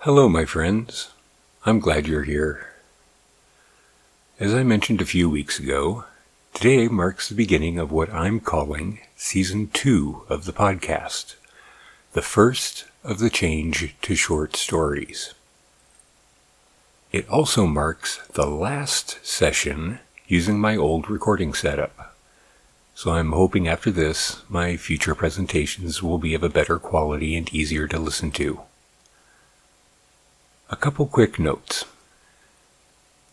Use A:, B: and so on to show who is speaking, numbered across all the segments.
A: Hello, my friends. I'm glad you're here. As I mentioned a few weeks ago, today marks the beginning of what I'm calling Season 2 of the podcast, the first of the change to short stories. It also marks the last session using my old recording setup, so I'm hoping after this my future presentations will be of a better quality and easier to listen to. A couple quick notes.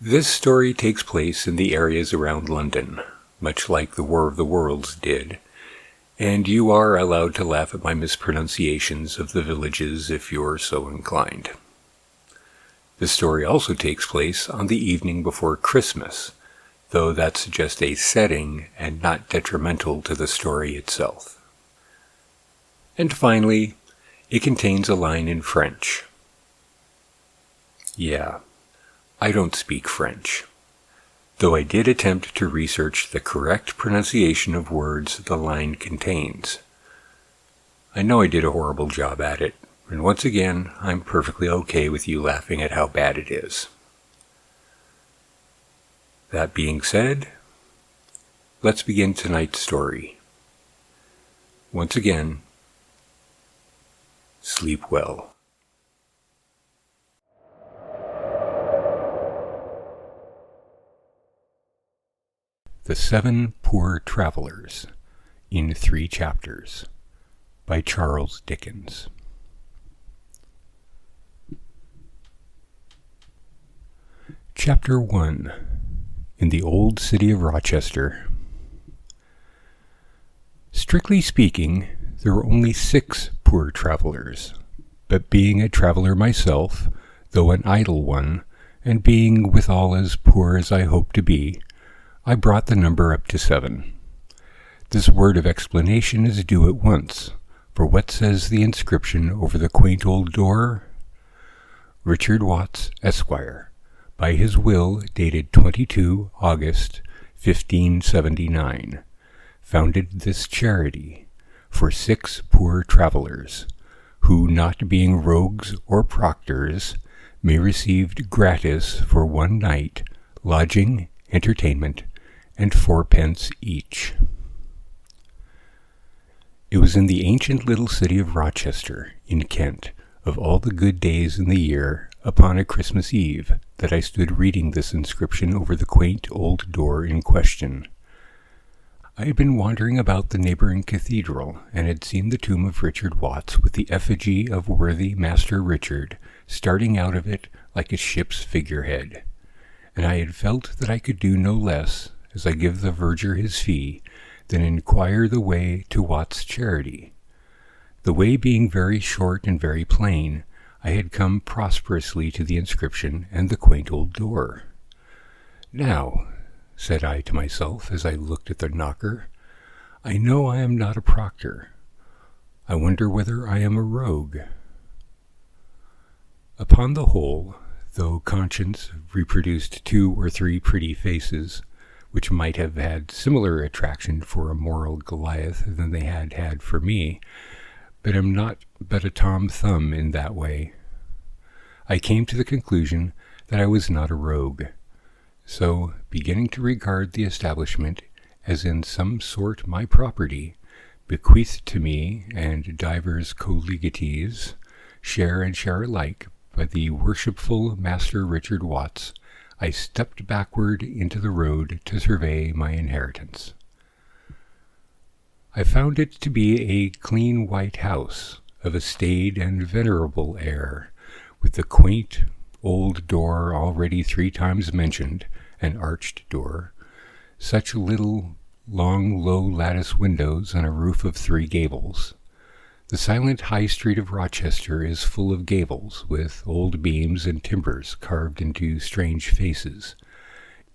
A: This story takes place in the areas around London, much like the War of the Worlds did, and you are allowed to laugh at my mispronunciations of the villages if you're so inclined. The story also takes place on the evening before Christmas, though that's just a setting and not detrimental to the story itself. And finally, it contains a line in French. Yeah, I don't speak French, though I did attempt to research the correct pronunciation of words the line contains. I know I did a horrible job at it, and once again, I'm perfectly okay with you laughing at how bad it is. That being said, let's begin tonight's story. Once again, sleep well. The 7 Poor Travelers, in 3 chapters, by Charles Dickens. Chapter 1. In the Old City of Rochester. Strictly speaking, there were only 6 poor travelers, but being a traveler myself, though an idle one, and being withal as poor as I hope to be, I brought the number up to 7. This word of explanation is due at once, for what says the inscription over the quaint old door? Richard Watts, Esquire, by his will dated 22 August 1579, founded this charity for 6 poor travelers, who, not being rogues or proctors, may receive gratis for 1 night lodging, entertainment, and 4d each. It was in the ancient little city of Rochester, in Kent, of all the good days in the year, upon a Christmas Eve, that I stood reading this inscription over the quaint old door in question. I had been wandering about the neighboring cathedral, and had seen the tomb of Richard Watts with the effigy of worthy Master Richard starting out of it like a ship's figurehead, and I had felt that I could do no less, as I give the verger his fee, than inquire the way to Watts' charity. The way being very short and very plain, I had come prosperously to the inscription and the quaint old door. Now, said I to myself as I looked at the knocker, I know I am not a proctor. I wonder whether I am a rogue. Upon the whole, though conscience reproduced 2 or 3 pretty faces, which might have had similar attraction for a moral Goliath than they had had for me, but am not but a Tom Thumb in that way. I came to the conclusion that I was not a rogue, so, beginning to regard the establishment as in some sort my property, bequeathed to me and divers collegatees, share and share alike, by the worshipful Master Richard Watts, I stepped backward into the road to survey my inheritance. I found it to be a clean white house, of a staid and venerable air, with the quaint old door already 3 times mentioned, an arched door, such little, long, low lattice windows and a roof of 3 gables. The silent high street of Rochester is full of gables, with old beams and timbers carved into strange faces.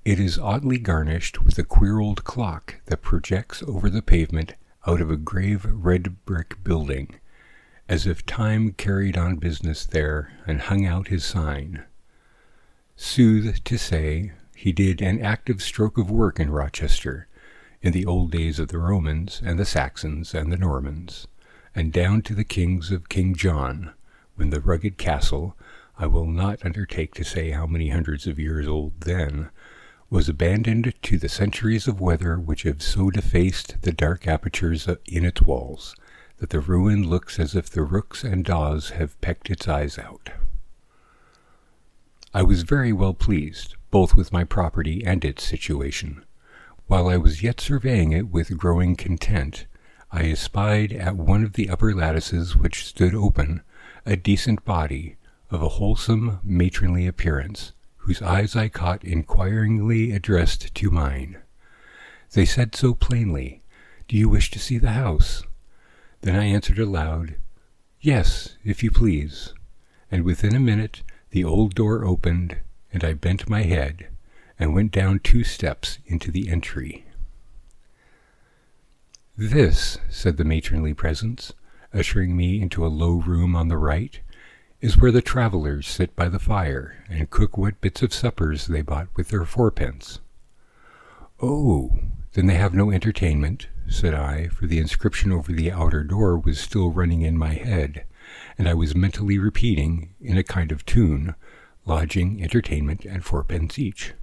A: It is oddly garnished with a queer old clock that projects over the pavement out of a grave red brick building, as if Time carried on business there and hung out his sign. Sooth to say, he did an active stroke of work in Rochester, in the old days of the Romans and the Saxons and the Normans, and down to the kings of King John, when the rugged castle, I will not undertake to say how many hundreds of years old then, was abandoned to the centuries of weather which have so defaced the dark apertures in its walls, that the ruin looks as if the rooks and daws have pecked its eyes out. I was very well pleased, both with my property and its situation. While I was yet surveying it with growing content, I espied at one of the upper lattices which stood open a decent body of a wholesome matronly appearance, whose eyes I caught inquiringly addressed to mine. They said so plainly, "Do you wish to see the house?" Then I answered aloud, "Yes, if you please," and within a minute the old door opened, and I bent my head, and went down 2 steps into the entry. "This," said the matronly presence, ushering me into a low room on the right, "is where the travellers sit by the fire, and cook what bits of suppers they bought with their 4d." "Oh, then they have no entertainment?" said I, for the inscription over the outer door was still running in my head, and I was mentally repeating, in a kind of tune, "lodging, entertainment, and 4d each."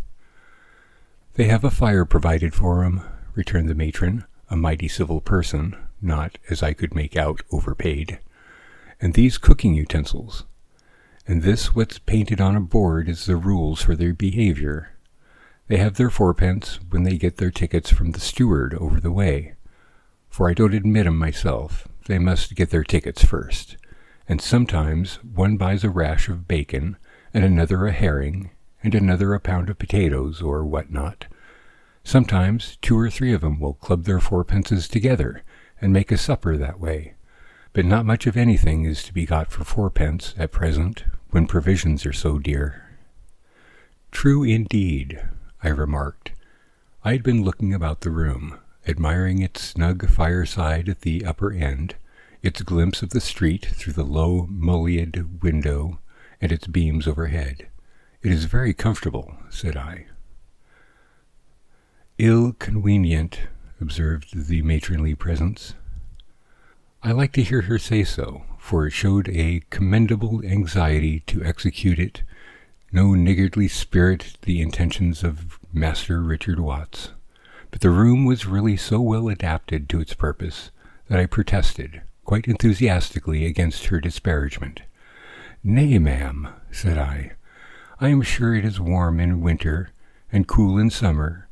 A: "They have a fire provided for 'em," returned the matron, a mighty civil person, not, as I could make out, overpaid, "and these cooking utensils. And this what's painted on a board is the rules for their behavior. They have their 4d when they get their tickets from the steward over the way, for I don't admit 'em myself. They must get their tickets first, and sometimes one buys a rash of bacon, and another a herring, and another a pound of potatoes, or what not. Sometimes 2 or 3 of 'em will club their 4d together, and make a supper that way, but not much of anything is to be got for 4d at present, when provisions are so dear." "True indeed," I remarked. I had been looking about the room, admiring its snug fireside at the upper end, its glimpse of the street through the low mullioned window, and its beams overhead. "It is very comfortable," said I. "Ill convenient," observed the matronly presence. I like to hear her say so, for it showed a commendable anxiety to execute it, no niggardly spirit the intentions of Master Richard Watts. But the room was really so well adapted to its purpose that I protested, quite enthusiastically, against her disparagement. "Nay, ma'am," said I am sure it is warm in winter and cool in summer.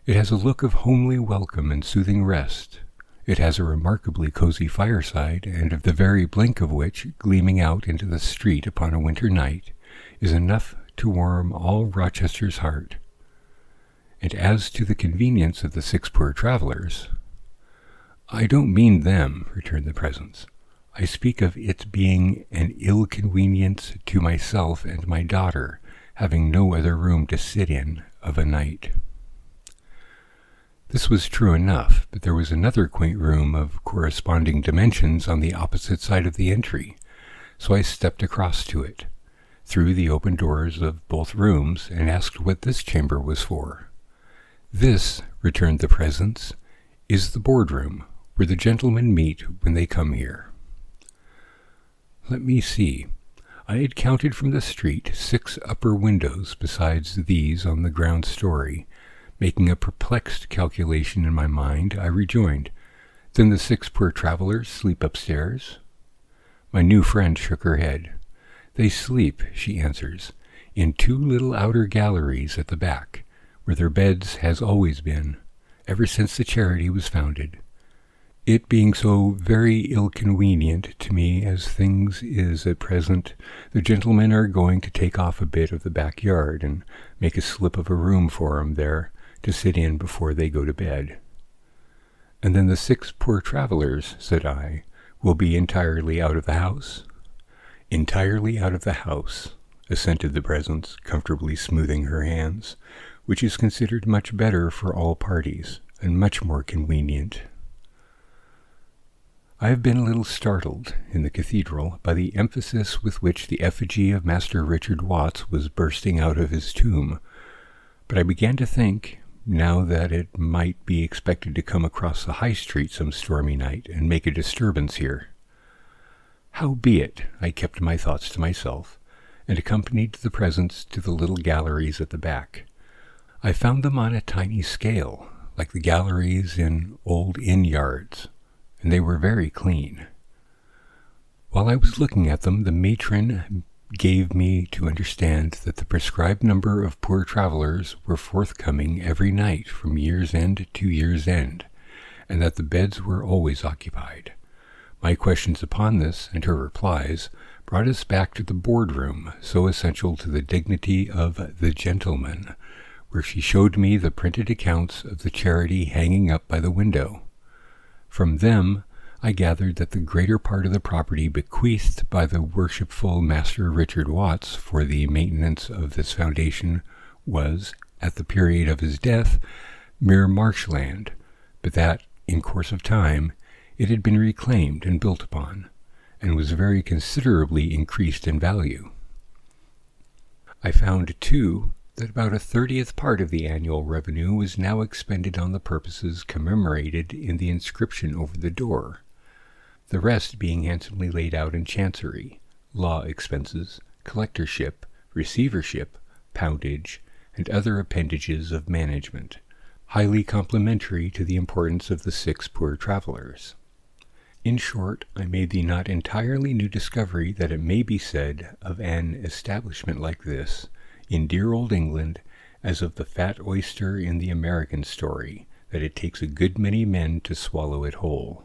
A: It has a look of homely welcome and soothing rest. It has a remarkably cozy fireside, and of the very blink of which, gleaming out into the street upon a winter night, is enough to warm all Rochester's heart. And as to the convenience of the 6 poor travellers—" "I don't mean them," returned the presence. "I speak of its being an ill convenience to myself and my daughter, having no other room to sit in of a night." This was true enough, but there was another quaint room of corresponding dimensions on the opposite side of the entry, so I stepped across to it, through the open doors of both rooms, and asked what this chamber was for. "This," returned the presence, "is the boardroom, where the gentlemen meet when they come here." Let me see. I had counted from the street 6 upper windows besides these on the ground story. Making a perplexed calculation in my mind, I rejoined, "Then the 6 poor travellers sleep upstairs?" My new friend shook her head. "They sleep," she answers, "in 2 little outer galleries at the back, where their beds has always been, ever since the charity was founded. It being so very ill-convenient to me as things is at present, the gentlemen are going to take off a bit of the backyard and make a slip of a room for 'em there to sit in before they go to bed." "And then the 6 poor travellers," said I, "will be entirely out of the house?" "Entirely out of the house," assented the presence, comfortably smoothing her hands, "which is considered much better for all parties, and much more convenient." I have been a little startled, in the cathedral, by the emphasis with which the effigy of Master Richard Watts was bursting out of his tomb, but I began to think, now that it might be expected to come across the High Street some stormy night and make a disturbance here. Howbeit, I kept my thoughts to myself, and accompanied the presents to the little galleries at the back. I found them on a tiny scale, like the galleries in old inn yards, and they were very clean. While I was looking at them, the matron gave me to understand that the prescribed number of poor travelers were forthcoming every night from year's end to year's end, and that the beds were always occupied. My questions upon this, and her replies, brought us back to the boardroom, so essential to the dignity of the gentleman, where she showed me the printed accounts of the charity hanging up by the window. From them I gathered that the greater part of the property bequeathed by the worshipful Master Richard Watts for the maintenance of this foundation was, at the period of his death, mere marshland, but that, in course of time, it had been reclaimed and built upon, and was very considerably increased in value. I found, too, that about 1/30th part of the annual revenue was now expended on the purposes commemorated in the inscription over the door, the rest being handsomely laid out in chancery, law expenses, collectorship, receivership, poundage, and other appendages of management, highly complimentary to the importance of the 6 poor travelers. In short, I made the not entirely new discovery that it may be said of an establishment like this, in dear old England, as of the fat oyster in the American story, that it takes a good many men to swallow it whole.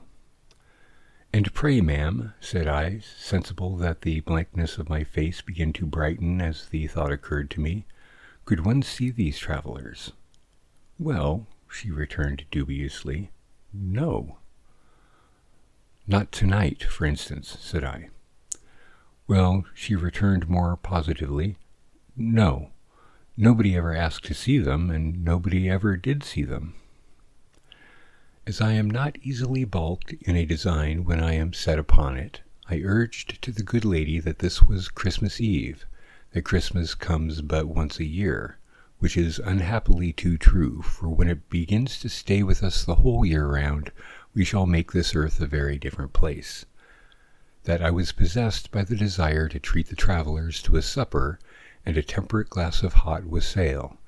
A: "And pray, ma'am," said I, sensible that the blankness of my face began to brighten as the thought occurred to me, "could one see these travelers?" "Well," she returned dubiously, "no." "Not tonight, for instance," said I. "Well," she returned more positively, "no. Nobody ever asked to see them, and nobody ever did see them." As I am not easily balked in a design when I am set upon it, I urged to the good lady that this was Christmas Eve, that Christmas comes but once a year, which is unhappily too true, for when it begins to stay with us the whole year round, we shall make this earth a very different place. That I was possessed by the desire to treat the travelers to a supper and a temperate glass of hot wassail,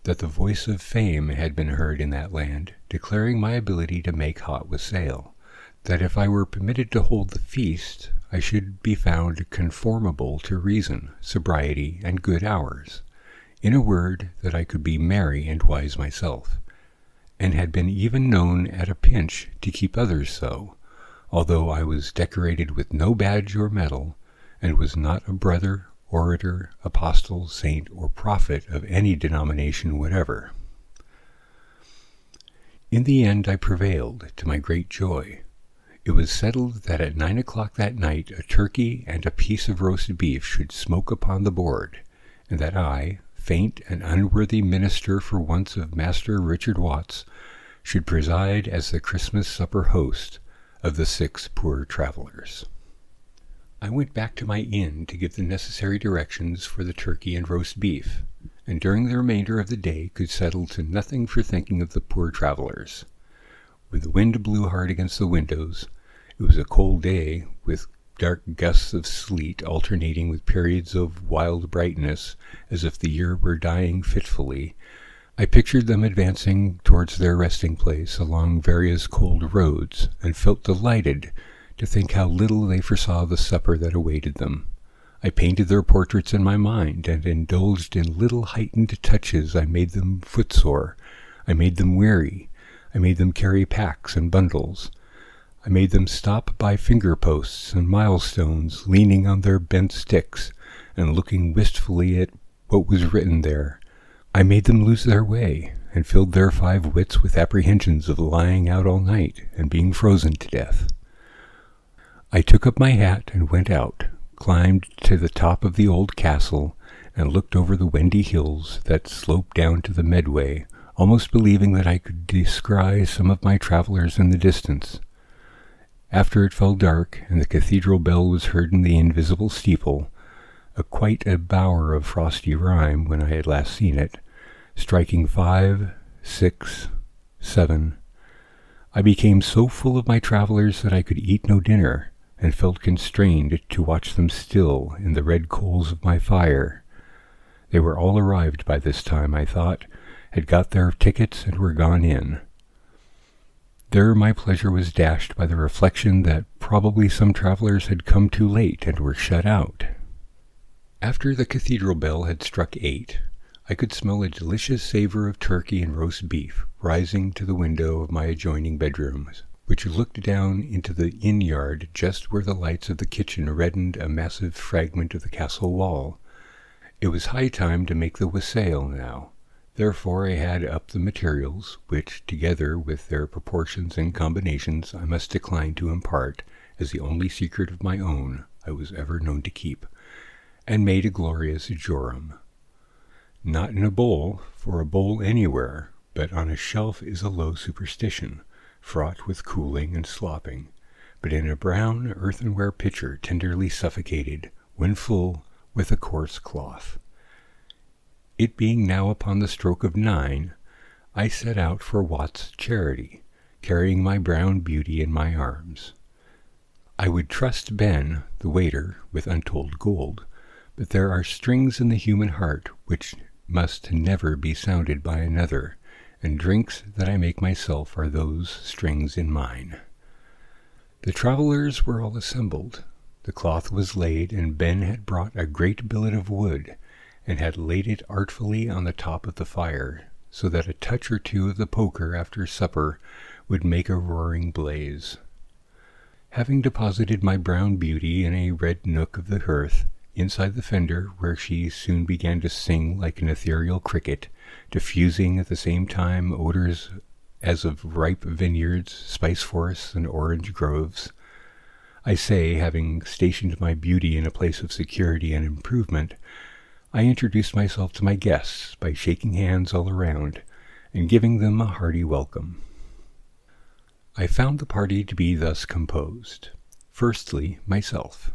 A: that the voice of fame had been heard in that land, declaring my ability to make hot wassail, that if I were permitted to hold the feast, I should be found conformable to reason, sobriety, and good hours. In a word, that I could be merry and wise myself, and had been even known at a pinch to keep others so, although I was decorated with no badge or medal, and was not a brother, orator, apostle, saint, or prophet of any denomination whatever. In the end I prevailed, to my great joy. It was settled that at 9 o'clock that night a turkey and a piece of roast beef should smoke upon the board, and that I, faint and unworthy minister for once of Master Richard Watts, should preside as the Christmas supper host of the 6 poor travelers. I went back to my inn to give the necessary directions for the turkey and roast beef, and during the remainder of the day could settle to nothing for thinking of the poor travelers. When the wind blew hard against the windows, it was a cold day, with dark gusts of sleet alternating with periods of wild brightness, as if the year were dying fitfully. I pictured them advancing towards their resting place along various cold roads, and felt delighted to think how little they foresaw the supper that awaited them. I painted their portraits in my mind, and indulged in little heightened touches. I made them footsore, I made them weary, I made them carry packs and bundles. I made them stop by finger-posts and milestones, leaning on their bent sticks, and looking wistfully at what was written there. I made them lose their way, and filled their 5 wits with apprehensions of lying out all night and being frozen to death. I took up my hat and went out, climbed to the top of the old castle, and looked over the windy hills that sloped down to the Medway, almost believing that I could descry some of my travelers in the distance. After it fell dark, and the cathedral bell was heard in the invisible steeple, quite a bower of frosty rime when I had last seen it, striking 5, 6, 7, I became so full of my travelers that I could eat no dinner, and felt constrained to watch them still in the red coals of my fire. They were all arrived by this time, I thought, had got their tickets and were gone in. There my pleasure was dashed by the reflection that probably some travelers had come too late and were shut out. After the cathedral bell had struck 8, I could smell a delicious savor of turkey and roast beef rising to the window of my adjoining bedrooms, which looked down into the inn-yard just where the lights of the kitchen reddened a massive fragment of the castle wall. It was high time to make the wassail now. Therefore I had up the materials, which, together with their proportions and combinations, I must decline to impart, as the only secret of my own I was ever known to keep, and made a glorious jorum. Not in a bowl, for a bowl anywhere, but on a shelf is a low superstition, fraught with cooling and slopping, but in a brown earthenware pitcher tenderly suffocated, when full, with a coarse cloth. It being now upon the stroke of 9, I set out for Watts's Charity, carrying my brown beauty in my arms. I would trust Ben, the waiter, with untold gold, but there are strings in the human heart which must never be sounded by another, and drinks that I make myself are those strings in mine. The travellers were all assembled. The cloth was laid, and Ben had brought a great billet of wood, and had laid it artfully on the top of the fire, so that a touch or two of the poker after supper would make a roaring blaze. Having deposited my brown beauty in a red nook of the hearth, inside the fender, where she soon began to sing like an ethereal cricket, diffusing at the same time odors as of ripe vineyards, spice forests, and orange groves, I say, having stationed my beauty in a place of security and improvement, I introduced myself to my guests by shaking hands all around and giving them a hearty welcome. I found the party to be thus composed. Firstly, myself.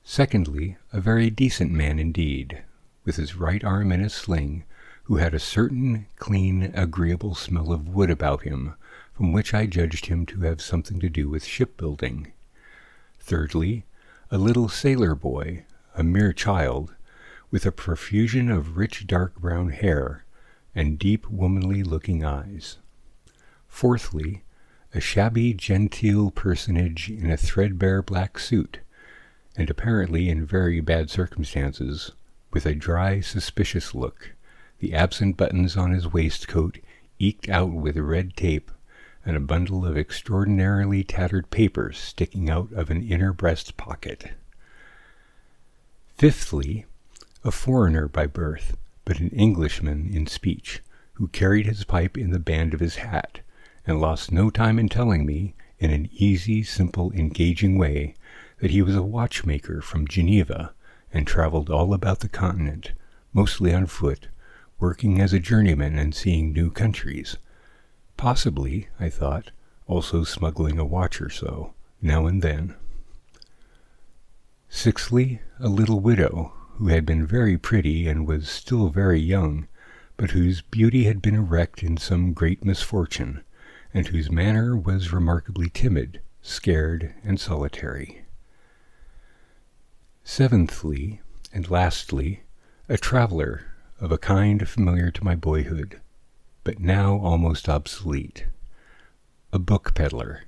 A: Secondly, a very decent man indeed, with his right arm in a sling, who had a certain clean, agreeable smell of wood about him, from which I judged him to have something to do with shipbuilding. Thirdly, a little sailor boy, a mere child, with a profusion of rich dark brown hair, and deep womanly-looking eyes. Fourthly, a shabby genteel personage in a threadbare black suit, and apparently in very bad circumstances, with a dry, suspicious look, the absent buttons on his waistcoat eked out with red tape, and a bundle of extraordinarily tattered papers sticking out of an inner breast pocket. Fifthly, a foreigner by birth, but an Englishman in speech, who carried his pipe in the band of his hat, and lost no time in telling me, in an easy, simple, engaging way, that he was a watchmaker from Geneva, and travelled all about the continent, mostly on foot, working as a journeyman and seeing new countries. Possibly, I thought, also smuggling a watch or so, now and then. Sixthly, a little widow, who had been very pretty and was still very young, but whose beauty had been wrecked in some great misfortune, and whose manner was remarkably timid, scared, and solitary. Seventhly, and lastly, a traveller of a kind familiar to my boyhood, but now almost obsolete, a book peddler,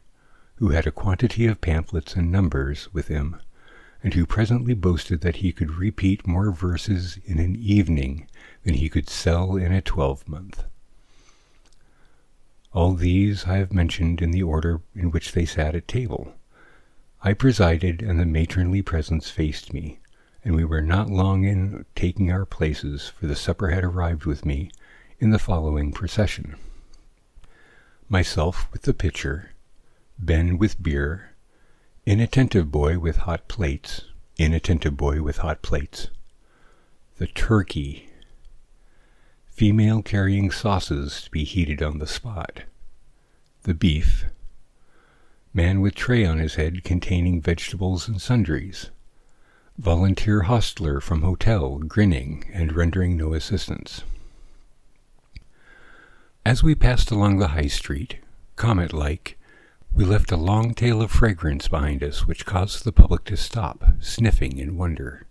A: who had a quantity of pamphlets and numbers with him, and who presently boasted that he could repeat more verses in an evening than he could sell in a 12-month. All these I have mentioned in the order in which they sat at table. I presided, and the matronly presence faced me, and we were not long in taking our places, for the supper had arrived with me in the following procession. Myself with the pitcher, Ben with beer, inattentive boy with hot plates, inattentive boy with hot plates, the turkey, female carrying sauces to be heated on the spot, the beef, man with tray on his head containing vegetables and sundries, volunteer hostler from hotel grinning and rendering no assistance. As we passed along the high street, comet-like, We left a long tail of fragrance behind us which caused the public to stop, sniffing in wonder.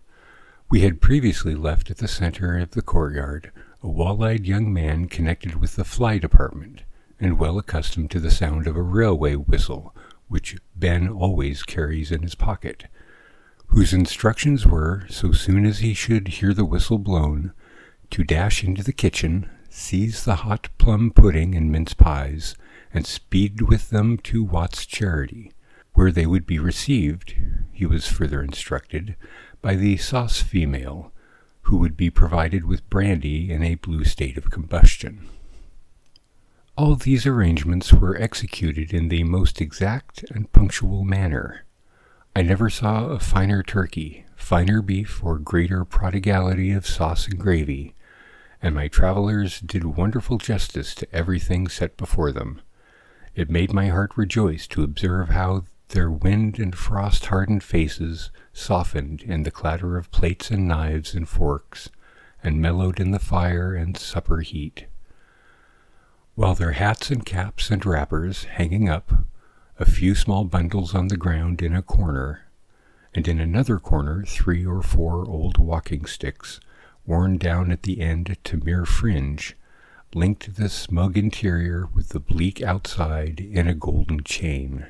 A: We had previously left at the center of the courtyard a wall-eyed young man connected with the fly department, and well accustomed to the sound of a railway whistle, which Ben always carries in his pocket, whose instructions were, so soon as he should hear the whistle blown, to dash into the kitchen, seize the hot plum pudding and mince pies, and speed with them to Watt's Charity, where they would be received, he was further instructed, by the sauce female, who would be provided with brandy in a blue state of combustion. All these arrangements were executed in the most exact and punctual manner. I never saw a finer turkey, finer beef, or greater prodigality of sauce and gravy, and my travelers did wonderful justice to everything set before them. It made my heart rejoice to observe how their wind and frost-hardened faces softened in the clatter of plates and knives and forks, and mellowed in the fire and supper heat, while their hats and caps and wrappers hanging up, a few small bundles on the ground in a corner, and in another corner 3 or 4 old walking sticks, worn down at the end to mere fringe, linked the smug interior with the bleak outside in a golden chain.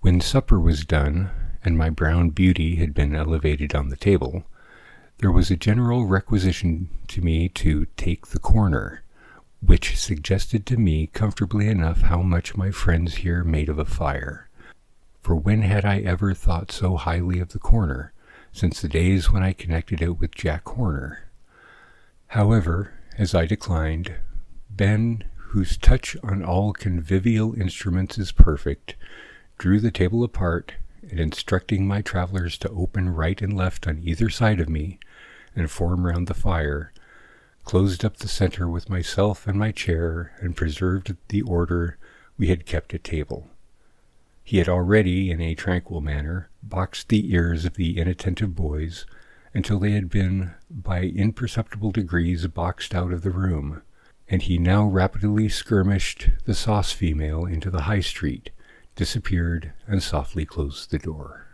A: When supper was done, and my brown beauty had been elevated on the table, there was a general requisition to me to take the corner, which suggested to me comfortably enough how much my friends here made of a fire. For when had I ever thought so highly of the corner, since the days when I connected it with Jack Horner? However, as I declined, Ben, whose touch on all convivial instruments is perfect, drew the table apart, and instructing my travelers to open right and left on either side of me, and form round the fire, closed up the center with myself and my chair, and preserved the order we had kept at table. He had already, in a tranquil manner, boxed the ears of the inattentive boys, until they had been, by imperceptible degrees, boxed out of the room, and he now rapidly skirmished the sauce female into the high street, disappeared, and softly closed the door.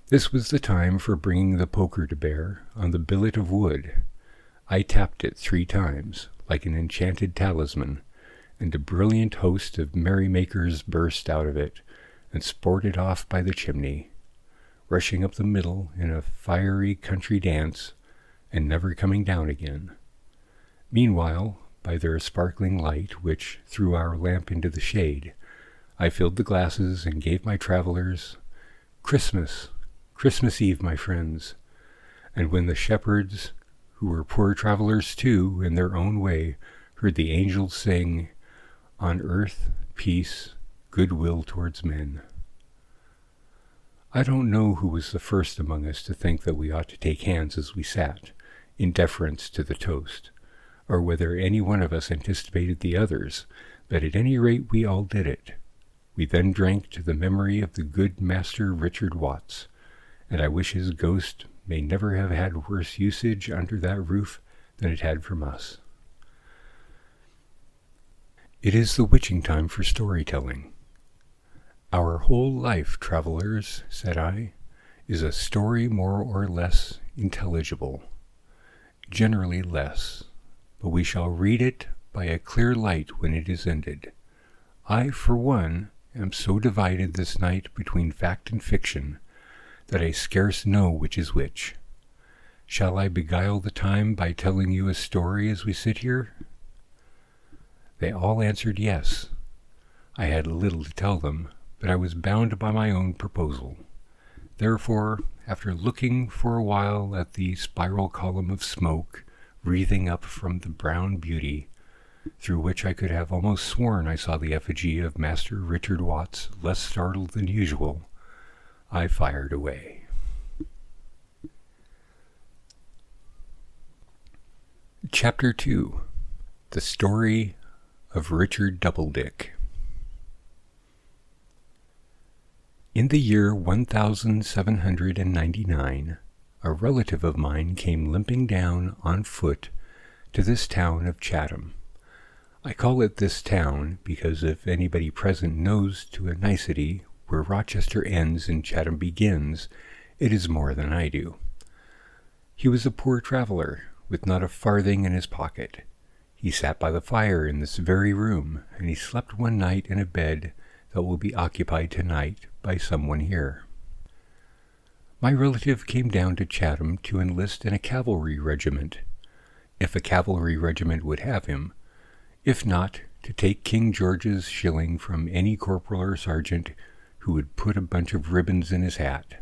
A: This was the time for bringing the poker to bear on the billet of wood. I tapped it 3 times, like an enchanted talisman, and a brilliant host of merrymakers burst out of it, and sported off by the chimney, rushing up the middle in a fiery country dance, and never coming down again. Meanwhile, by their sparkling light, which threw our lamp into the shade, I filled the glasses and gave my travelers, "Christmas, Christmas Eve, my friends." And when the shepherds, who were poor travelers too, in their own way, heard the angels sing, "On earth, peace, goodwill towards men." I don't know who was the first among us to think that we ought to take hands as we sat, in deference to the toast, or whether any one of us anticipated the others, but at any rate we all did it. We then drank to the memory of the good Master Richard Watts, and I wish his ghost may never have had worse usage under that roof than it had from us. It is the witching time for storytelling. Our whole life, travelers, said I, is a story more or less intelligible, generally less, but we shall read it by a clear light when it is ended. I, for one, am so divided this night between fact and fiction that I scarce know which is which. Shall I beguile the time by telling you a story as we sit here? They all answered yes. I had little to tell them, but I was bound by my own proposal. Therefore, after looking for a while at the spiral column of smoke wreathing up from the brown beauty, through which I could have almost sworn I saw the effigy of Master Richard Watts, less startled than usual, I fired away. Chapter 2. The Story of Richard Doubledick. In the year 1799, a relative of mine came limping down on foot to this town of Chatham. I call it this town because if anybody present knows to a nicety where Rochester ends and Chatham begins, it is more than I do. He was a poor traveler, with not a farthing in his pocket. He sat by the fire in this very room, and he slept one night in a bed that will be occupied tonight by someone here. My relative came down to Chatham to enlist in a cavalry regiment, if a cavalry regiment would have him, if not, to take King George's shilling from any corporal or sergeant who would put a bunch of ribbons in his hat.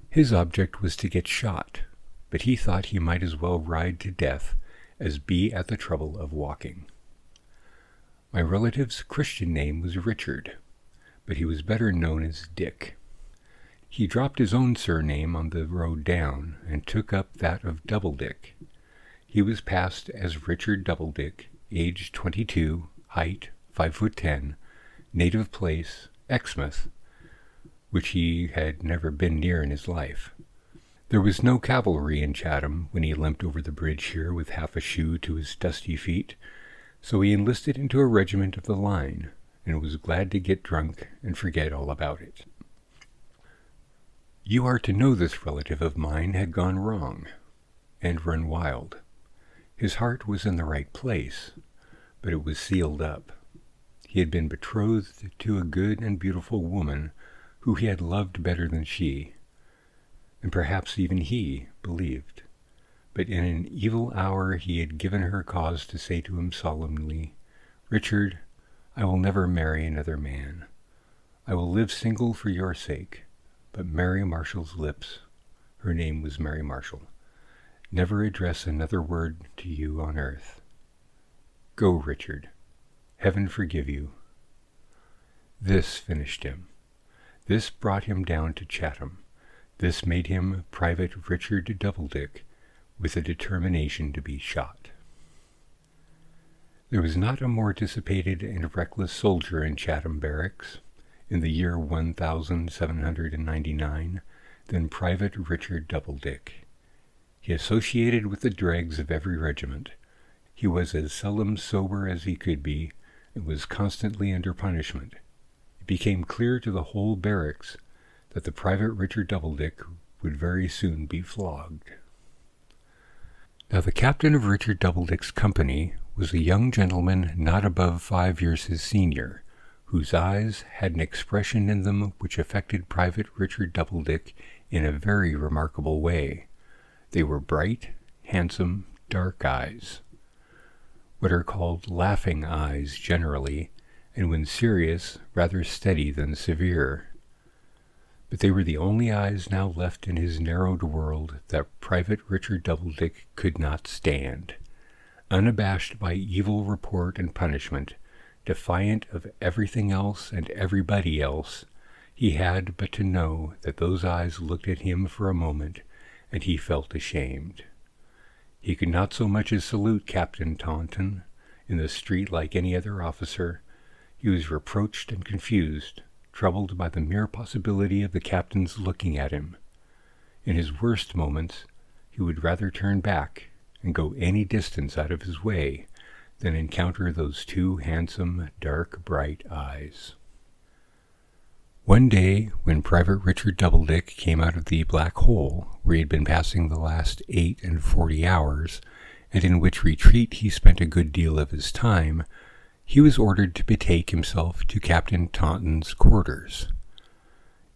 A: His object was to get shot, but he thought he might as well ride to death as be at the trouble of walking. My relative's Christian name was Richard, but he was better known as Dick. He dropped his own surname on the road down and took up that of Doubledick. He was passed as Richard Doubledick, age 22, height 5'10", native place Exmouth, which he had never been near in his life. There was no cavalry in Chatham when he limped over the bridge here with half a shoe to his dusty feet, so he enlisted into a regiment of the line, and was glad to get drunk and forget all about it. You are to know this relative of mine had gone wrong, and run wild. His heart was in the right place, but it was sealed up. He had been betrothed to a good and beautiful woman who he had loved better than she, and perhaps even he believed. But in an evil hour he had given her cause to say to him solemnly, "Richard, I will never marry another man. I will live single for your sake, but Mary Marshall's lips," her name was Mary Marshall, "never address another word to you on earth. Go, Richard. Heaven forgive you." This finished him. This brought him down to Chatham. This made him Private Richard Doubledick, with a determination to be shot. There was not a more dissipated and reckless soldier in Chatham barracks in the year 1799 than Private Richard Doubledick. He associated with the dregs of every regiment. He was as seldom sober as he could be, and was constantly under punishment. It became clear to the whole barracks that the Private Richard Doubledick would very soon be flogged. Now the captain of Richard Doubledick's company was a young gentleman not above 5 years his senior, whose eyes had an expression in them which affected Private Richard Doubledick in a very remarkable way. They were bright, handsome, dark eyes, what are called laughing eyes generally, and when serious, rather steady than severe. But they were the only eyes now left in his narrowed world that Private Richard Doubledick could not stand. Unabashed by evil report and punishment, defiant of everything else and everybody else, he had but to know that those eyes looked at him for a moment, and he felt ashamed. He could not so much as salute Captain Taunton in the street like any other officer. He was reproached and confused, troubled by the mere possibility of the captain's looking at him. In his worst moments, he would rather turn back and go any distance out of his way than encounter those two handsome, dark, bright eyes. One day, when Private Richard Doubledick came out of the black hole where he had been passing the last 48 hours, and in which retreat he spent a good deal of his time, he was ordered to betake himself to Captain Taunton's quarters.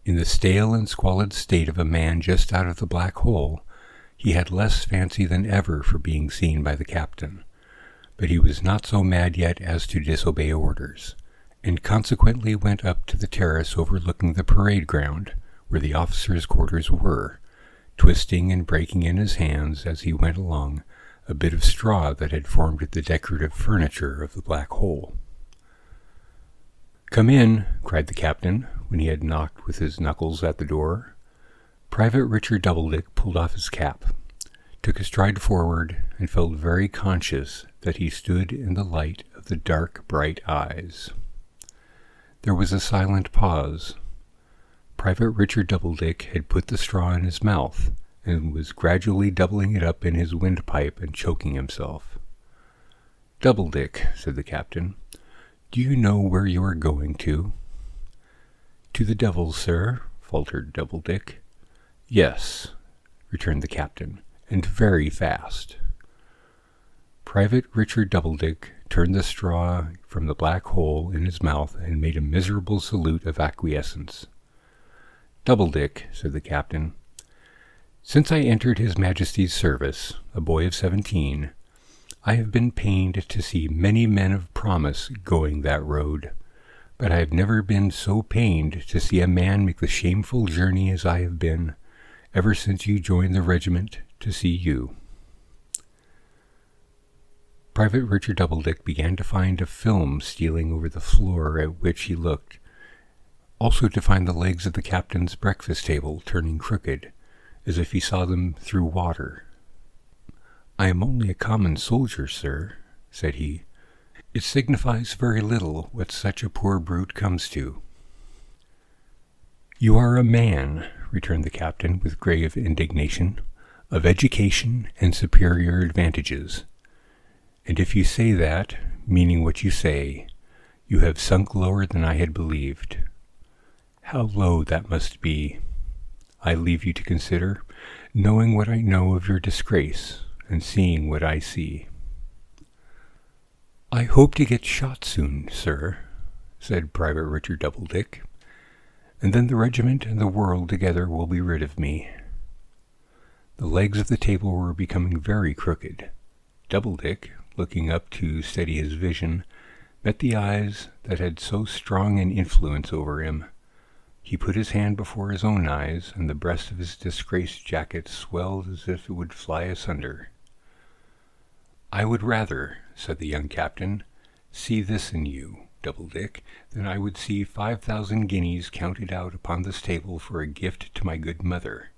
A: In the stale and squalid state of a man just out of the black hole, he had less fancy than ever for being seen by the captain, but he was not so mad yet as to disobey orders, and consequently went up to the terrace overlooking the parade ground, where the officers' quarters were, twisting and breaking in his hands as he went along a bit of straw that had formed the decorative furniture of the black hole. "Come in," cried the captain, when he had knocked with his knuckles at the door. Private Richard Doubledick pulled off his cap, took a stride forward, and felt very conscious that he stood in the light of the dark, bright eyes. There was a silent pause. Private Richard Doubledick had put the straw in his mouth, and was gradually doubling it up in his windpipe and choking himself. "Doubledick," said the captain, "do you know where you are going to?" "To the devil, sir," faltered Doubledick. "Yes," returned the captain, "and very fast." Private Richard Doubledick turned the straw from the black hole in his mouth and made a miserable salute of acquiescence. "Doubledick," said the captain, "since I entered His Majesty's service, a boy of 17, I have been pained to see many men of promise going that road, but I have never been so pained to see a man make the shameful journey as I have been, ever since you joined the regiment, to see you." Private Richard Doubledick began to find a film stealing over the floor at which he looked, also to find the legs of the captain's breakfast table turning crooked, as if he saw them through water. "I am only a common soldier, sir," said he. "It signifies very little what such a poor brute comes to." "You are a man," returned the captain with grave indignation, "of education and superior advantages. And if you say that, meaning what you say, you have sunk lower than I had believed. How low that must be, I leave you to consider, knowing what I know of your disgrace, and seeing what I see." "I hope to get shot soon, sir," said Private Richard Doubledick, "and then the regiment and the world together will be rid of me." The legs of the table were becoming very crooked. Doubledick, looking up to steady his vision, met the eyes that had so strong an influence over him. He put his hand before his own eyes, and the breast of his disgraced jacket swelled as if it would fly asunder. "I would rather," said the young captain, "see this in you, Doubledick, than I would see 5,000 guineas counted out upon this table for a gift to my good mother.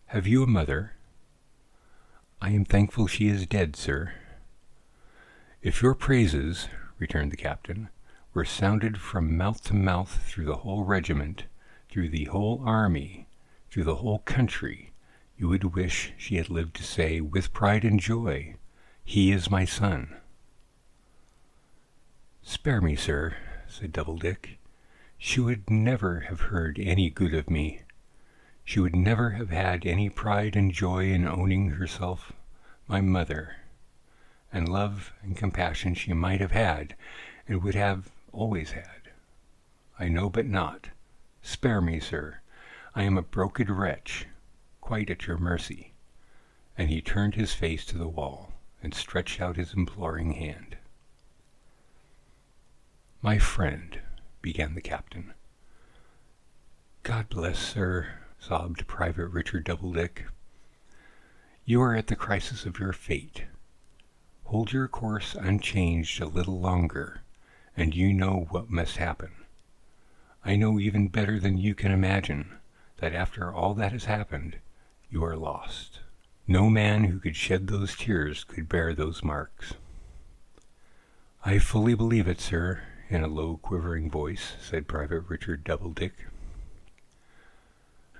A: Have you a mother?" "I am thankful she is dead, sir." "If your praises," returned the captain, "were sounded from mouth to mouth through the whole regiment, through the whole army, through the whole country, you would wish she had lived to say, with pride and joy, 'He is my son.'" "Spare me, sir," said Doubledick. "She would never have heard any good of me. She would never have had any pride and joy in owning herself my mother. And love and compassion she might have had, and would have always had. I know but not. Spare me, sir. I am a broken wretch, quite at your mercy." And he turned his face to the wall, and stretched out his imploring hand. "My friend," began the captain. "God bless, sir," sobbed Private Richard Doubledick. "You are at the crisis of your fate. Hold your course unchanged a little longer, and you know what must happen. I know even better than you can imagine that after all that has happened, you are lost. No man who could shed those tears could bear those marks." "I fully believe it, sir," in a low, quivering voice, said Private Richard Doubledick.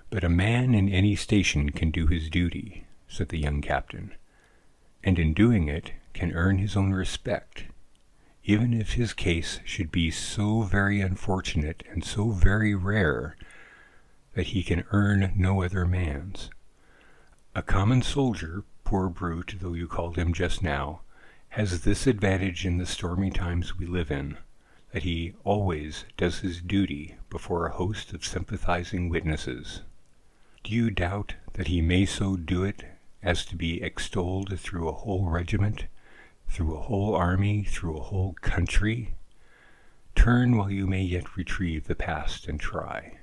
A: "But a man in any station can do his duty," said the young captain, "and in doing it can earn his own respect, even if his case should be so very unfortunate and so very rare that he can earn no other man's. A common soldier, poor brute though you called him just now, has this advantage in the stormy times we live in, that he always does his duty before a host of sympathizing witnesses. Do you doubt that he may so do it as to be extolled through a whole regiment, through a whole army, through a whole country? Turn while you may yet retrieve the past and try."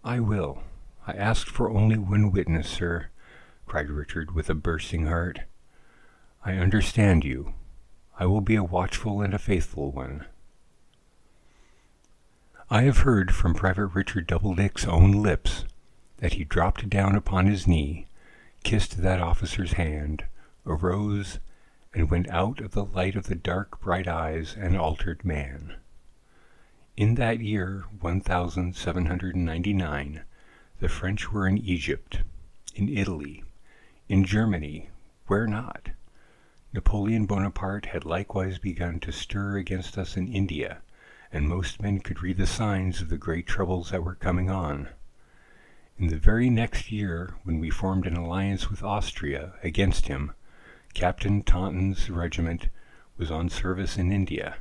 A: "I will. I asked for only one witness, sir," cried Richard with a bursting heart. "I understand you. I will be a watchful and a faithful one." I have heard from Private Richard Doubledick's own lips that he dropped down upon his knee, kissed that officer's hand, arose, and went out of the light of the dark, bright eyes an altered man. In that year 1799, the French were in Egypt, in Italy, in Germany, where not? Napoleon Bonaparte had likewise begun to stir against us in India, and most men could read the signs of the great troubles that were coming on. In the very next year, when we formed an alliance with Austria against him, Captain Taunton's regiment was on service in India,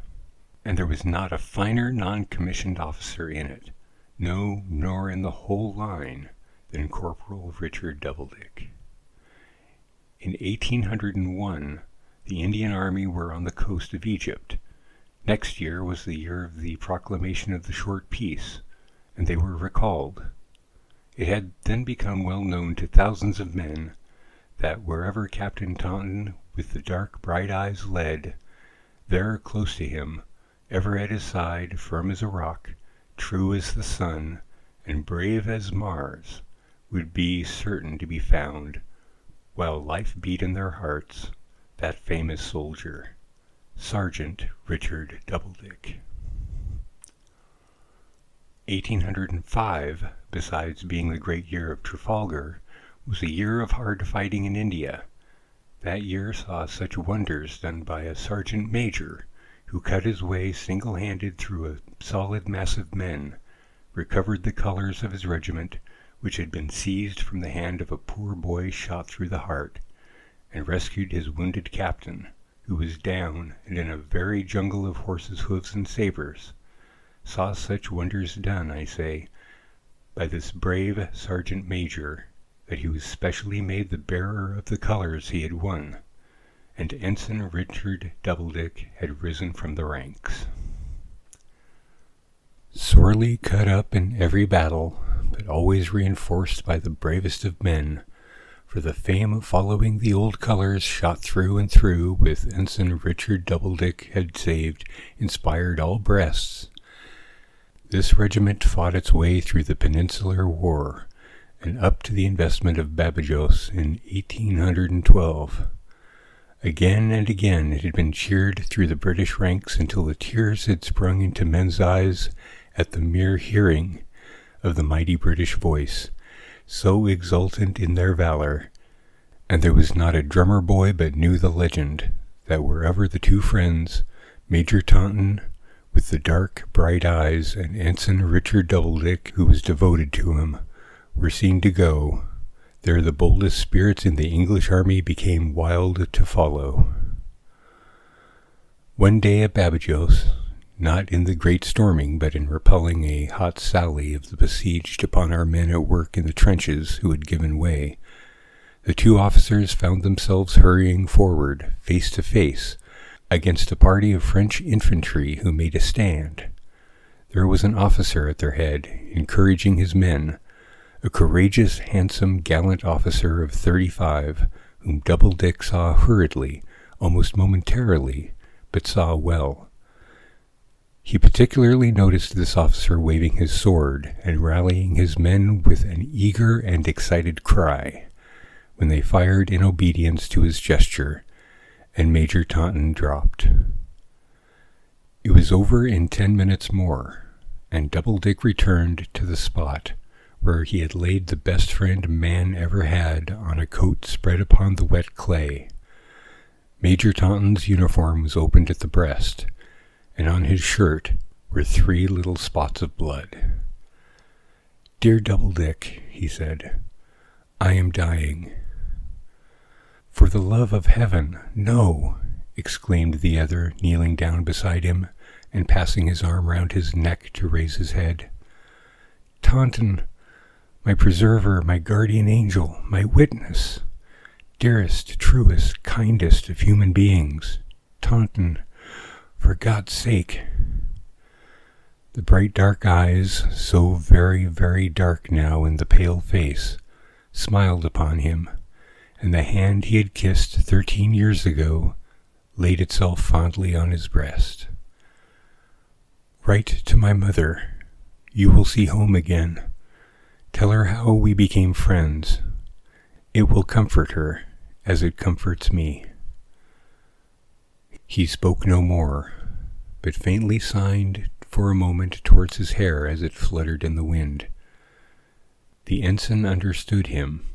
A: and there was not a finer non-commissioned officer in it, no, nor in the whole line, than Corporal Richard Doubledick. In 1801, the Indian army were on the coast of Egypt. Next year was the year of the proclamation of the short peace, and they were recalled. It had then become well known to thousands of men that wherever Captain Taunton with the dark bright eyes led, there close to him, ever at his side, firm as a rock, true as the sun, and brave as Mars, would be certain to be found, while life beat in their hearts, that famous soldier, Sergeant Richard Doubledick. 1805, besides being the great year of Trafalgar, was a year of hard fighting in India. That year saw such wonders done by a sergeant major, who cut his way single-handed through a solid mass of men, recovered the colors of his regiment, which had been seized from the hand of a poor boy shot through the heart, and rescued his wounded captain, who was down and in a very jungle of horses' hoofs and sabres, saw such wonders done, I say, by this brave sergeant major, that he was specially made the bearer of the colors he had won, and Ensign Richard Doubledick had risen from the ranks. Sorely cut up in every battle, but always reinforced by the bravest of men, for the fame of following the old colors shot through and through with Ensign Richard Doubledick had saved, inspired all breasts. This regiment fought its way through the Peninsular War, and up to the investment of Babajos in 1812. Again and again it had been cheered through the British ranks until the tears had sprung into men's eyes at the mere hearing of the mighty British voice, so exultant in their valor, and there was not a drummer boy but knew the legend, that wherever the two friends, Major Taunton with the dark bright eyes and Ensign Richard Doubledick, who was devoted to him, were seen to go, there the boldest spirits in the English army became wild to follow. One day at Babajos, not in the great storming, but in repelling a hot sally of the besieged upon our men at work in the trenches who had given way, the two officers found themselves hurrying forward, face to face, against a party of French infantry who made a stand. There was an officer at their head, encouraging his men, a courageous, handsome, gallant officer of 35, whom Doubledick saw hurriedly, almost momentarily, but saw well. He particularly noticed this officer waving his sword and rallying his men with an eager and excited cry, when they fired in obedience to his gesture, and Major Taunton dropped. It was over in 10 minutes more, and Doubledick returned to the spot where he had laid the best friend man ever had on a coat spread upon the wet clay. Major Taunton's uniform was opened at the breast, and on his shirt were 3 little spots of blood. "Dear Doubledick," he said, "I am dying." "For the love of heaven, no!" exclaimed the other, kneeling down beside him and passing his arm round his neck to raise his head. "Taunton, my preserver, my guardian angel, my witness, dearest, truest, kindest of human beings, Taunton, for God's sake." The bright dark eyes, so very, very dark now in the pale face, smiled upon him, and the hand he had kissed 13 years ago laid itself fondly on his breast. "Write to my mother. You will see home again. Tell her how we became friends. It will comfort her, as it comforts me." He spoke no more, but faintly signed for a moment towards his hair as it fluttered in the wind. The ensign understood him.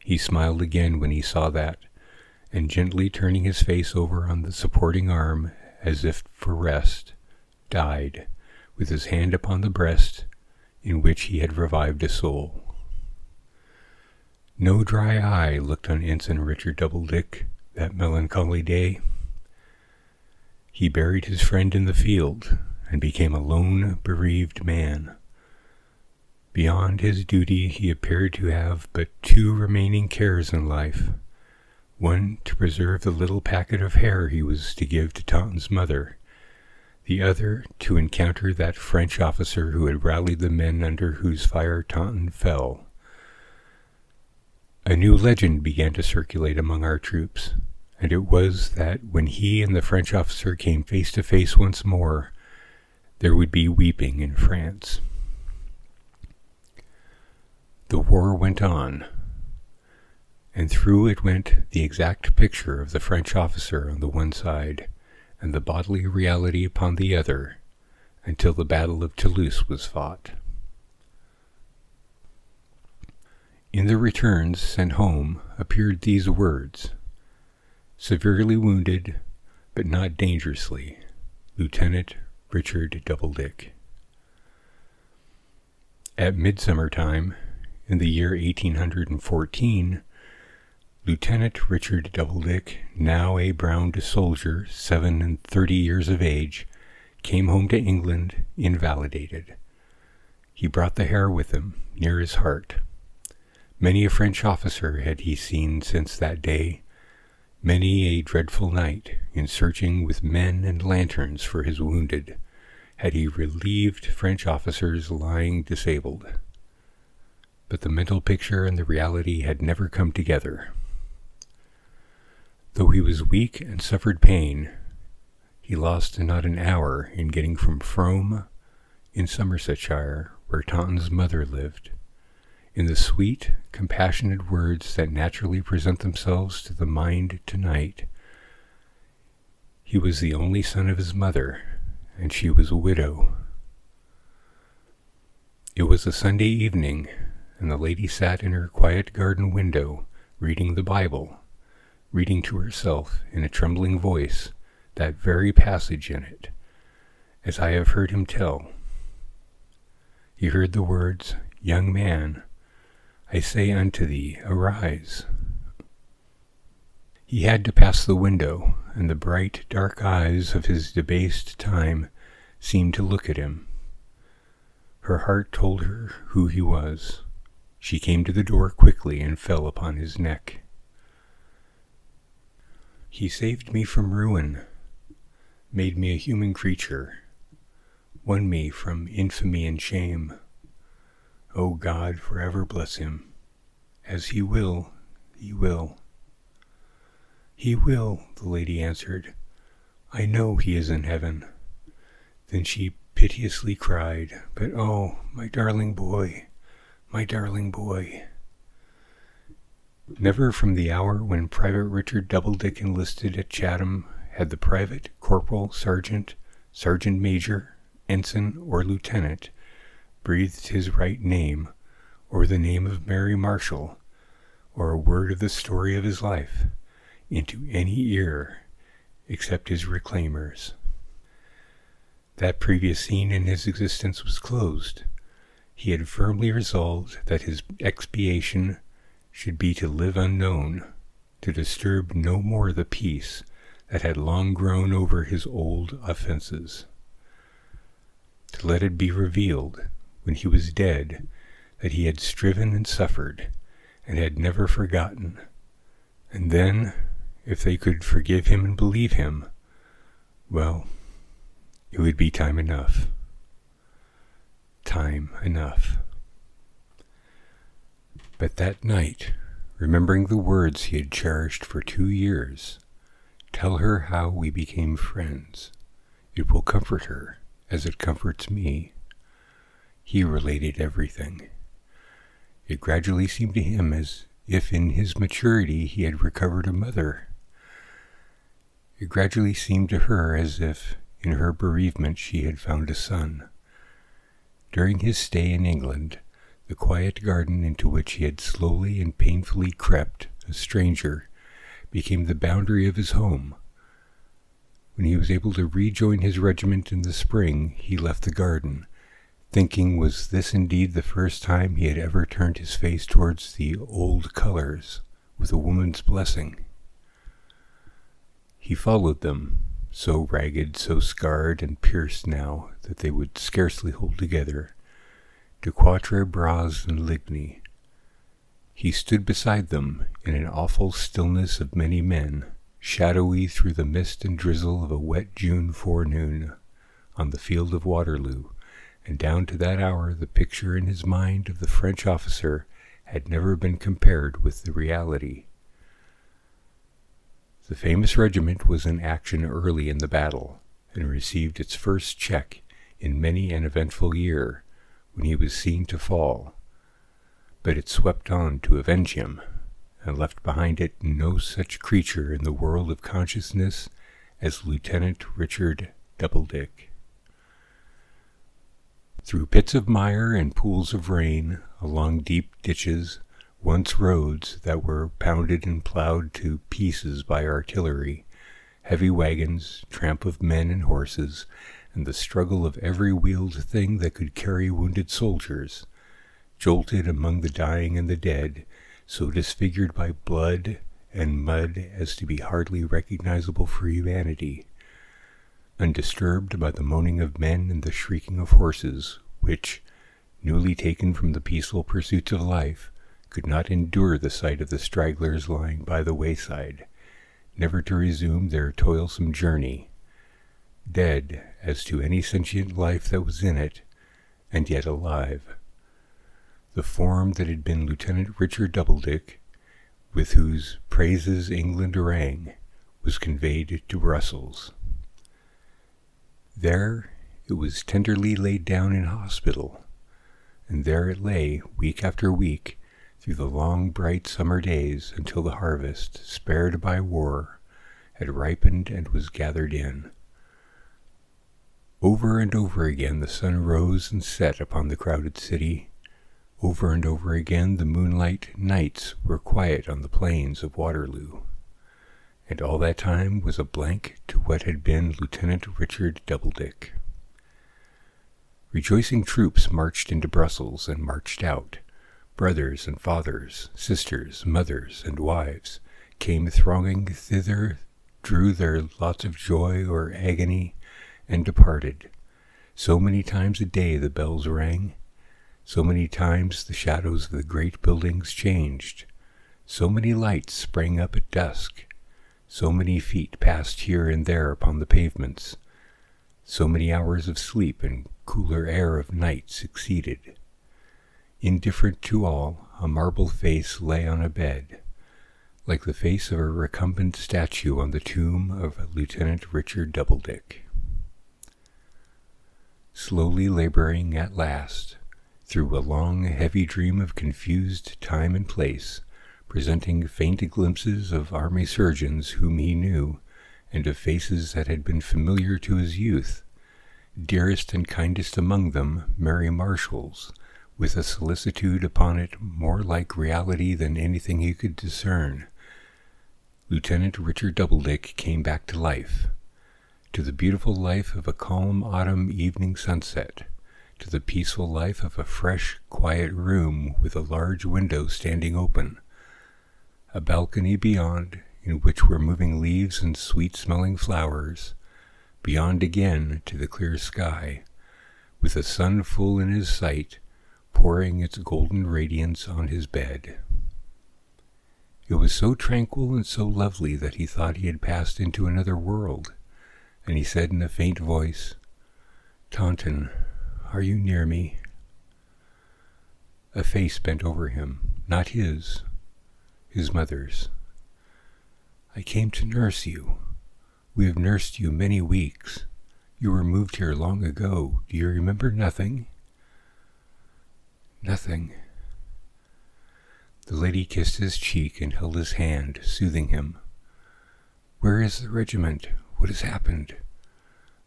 A: He smiled again when he saw that, and gently turning his face over on the supporting arm as if for rest, died, with his hand upon the breast in which he had revived a soul. No dry eye looked on Ensign Richard Doubledick that melancholy day. He buried his friend in the field and became a lone, bereaved man. Beyond his duty, he appeared to have but two remaining cares in life. One, to preserve the little packet of hair he was to give to Taunton's mother. The other, to encounter that French officer who had rallied the men under whose fire Taunton fell. A new legend began to circulate among our troops, and it was that when he and the French officer came face to face once more, there would be weeping in France. The war went on, and through it went the exact picture of the French officer on the one side and the bodily reality upon the other, until the Battle of Toulouse was fought. In the returns sent home appeared these words: "Severely wounded, but not dangerously, Lieutenant Richard Doubledick." At midsummer time, in the year 1814, Lieutenant Richard Doubledick, now a brown soldier, 37 years of age, came home to England invalidated. He brought the hair with him, near his heart. Many a French officer had he seen since that day, many a dreadful night, in searching with men and lanterns for his wounded, had he relieved French officers lying disabled. But the mental picture and the reality had never come together. Though he was weak and suffered pain, he lost not an hour in getting from Frome, in Somersetshire, where Taunton's mother lived, in the sweet, compassionate words that naturally present themselves to the mind tonight. He was the only son of his mother, and she was a widow. It was a Sunday evening, and the lady sat in her quiet garden window, reading the Bible, reading to herself in a trembling voice that very passage in it, as I have heard him tell. He heard the words, "Young man, I say unto thee, arise." He had to pass the window, and the bright, dark eyes of his debased time seemed to look at him. Her heart told her who he was. She came to the door quickly and fell upon his neck. "He saved me from ruin, made me a human creature, won me from infamy and shame. O God, forever bless him. As he will, he will." "He will," the lady answered. "I know he is in heaven." Then she piteously cried, "But oh, my darling boy, my darling boy." Never from the hour when Private Richard Doubledick enlisted at Chatham had the private, corporal, sergeant, sergeant major, ensign, or lieutenant breathed his right name, or the name of Mary Marshall, or a word of the story of his life, into any ear except his reclaimers. That previous scene in his existence was closed. He had firmly resolved that his expiation should be to live unknown, to disturb no more the peace that had long grown over his old offenses, to let it be revealed, when he was dead, that he had striven and suffered, and had never forgotten. And then, if they could forgive him and believe him, well, it would be time enough. Time enough. But that night, remembering the words he had cherished for 2 years, "Tell her how we became friends. It will comfort her, as it comforts me," he related everything. It gradually seemed to him as if in his maturity he had recovered a mother. It gradually seemed to her as if in her bereavement she had found a son. During his stay in England, the quiet garden into which he had slowly and painfully crept, a stranger, became the boundary of his home. When he was able to rejoin his regiment in the spring, he left the garden, thinking was this indeed the first time he had ever turned his face towards the old colors with a woman's blessing. He followed them, so ragged, so scarred and pierced now that they would scarcely hold together, to Quatre Bras and Ligny. He stood beside them in an awful stillness of many men, shadowy through the mist and drizzle of a wet June forenoon, on the field of Waterloo, and down to that hour the picture in his mind of the French officer had never been compared with the reality. The famous regiment was in action early in the battle, and received its first check in many an eventful year, when he was seen to fall. But it swept on to avenge him, and left behind it no such creature in the world of consciousness as Lieutenant Richard Doubledick. Through pits of mire and pools of rain, along deep ditches, once roads that were pounded and plowed to pieces by artillery, heavy wagons, tramp of men and horses, and the struggle of every wheeled thing that could carry wounded soldiers, jolted among the dying and the dead, so disfigured by blood and mud as to be hardly recognizable for humanity, undisturbed by the moaning of men and the shrieking of horses, which, newly taken from the peaceful pursuits of life, could not endure the sight of the stragglers lying by the wayside, never to resume their toilsome journey, dead as to any sentient life that was in it, and yet alive. The form that had been Lieutenant Richard Doubledick, with whose praises England rang, was conveyed to Brussels. There it was tenderly laid down in hospital, and there it lay week after week through the long bright summer days until the harvest, spared by war, had ripened and was gathered in. Over and over again the sun rose and set upon the crowded city. Over and over again the moonlight nights were quiet on the plains of Waterloo. And all that time was a blank to what had been Lieutenant Richard Doubledick. Rejoicing troops marched into Brussels and marched out. Brothers and fathers, sisters, mothers, and wives came thronging thither, drew their lots of joy or agony, and departed. So many times a day the bells rang, so many times the shadows of the great buildings changed, so many lights sprang up at dusk, so many feet passed here and there upon the pavements, so many hours of sleep and cooler air of night succeeded. Indifferent to all, a marble face lay on a bed, like the face of a recumbent statue on the tomb of Lieutenant Richard Doubledick. Slowly laboring at last, through a long, heavy dream of confused time and place, presenting faint glimpses of army surgeons whom he knew, and of faces that had been familiar to his youth, dearest and kindest among them Mary Marshall's, with a solicitude upon it more like reality than anything he could discern, Lieutenant Richard Doubledick came back to life, to the beautiful life of a calm autumn evening sunset, to the peaceful life of a fresh, quiet room with a large window standing open, a balcony beyond, in which were moving leaves and sweet-smelling flowers, beyond again to the clear sky, with the sun full in his sight, pouring its golden radiance on his bed. It was so tranquil and so lovely that he thought he had passed into another world, and he said in a faint voice, "Taunton, are you near me?" A face bent over him, not his mother's. "I came to nurse you. We have nursed you many weeks. You were moved here long ago. Do you remember nothing?" "Nothing." The lady kissed his cheek and held his hand, soothing him. "Where is the regiment? What has happened?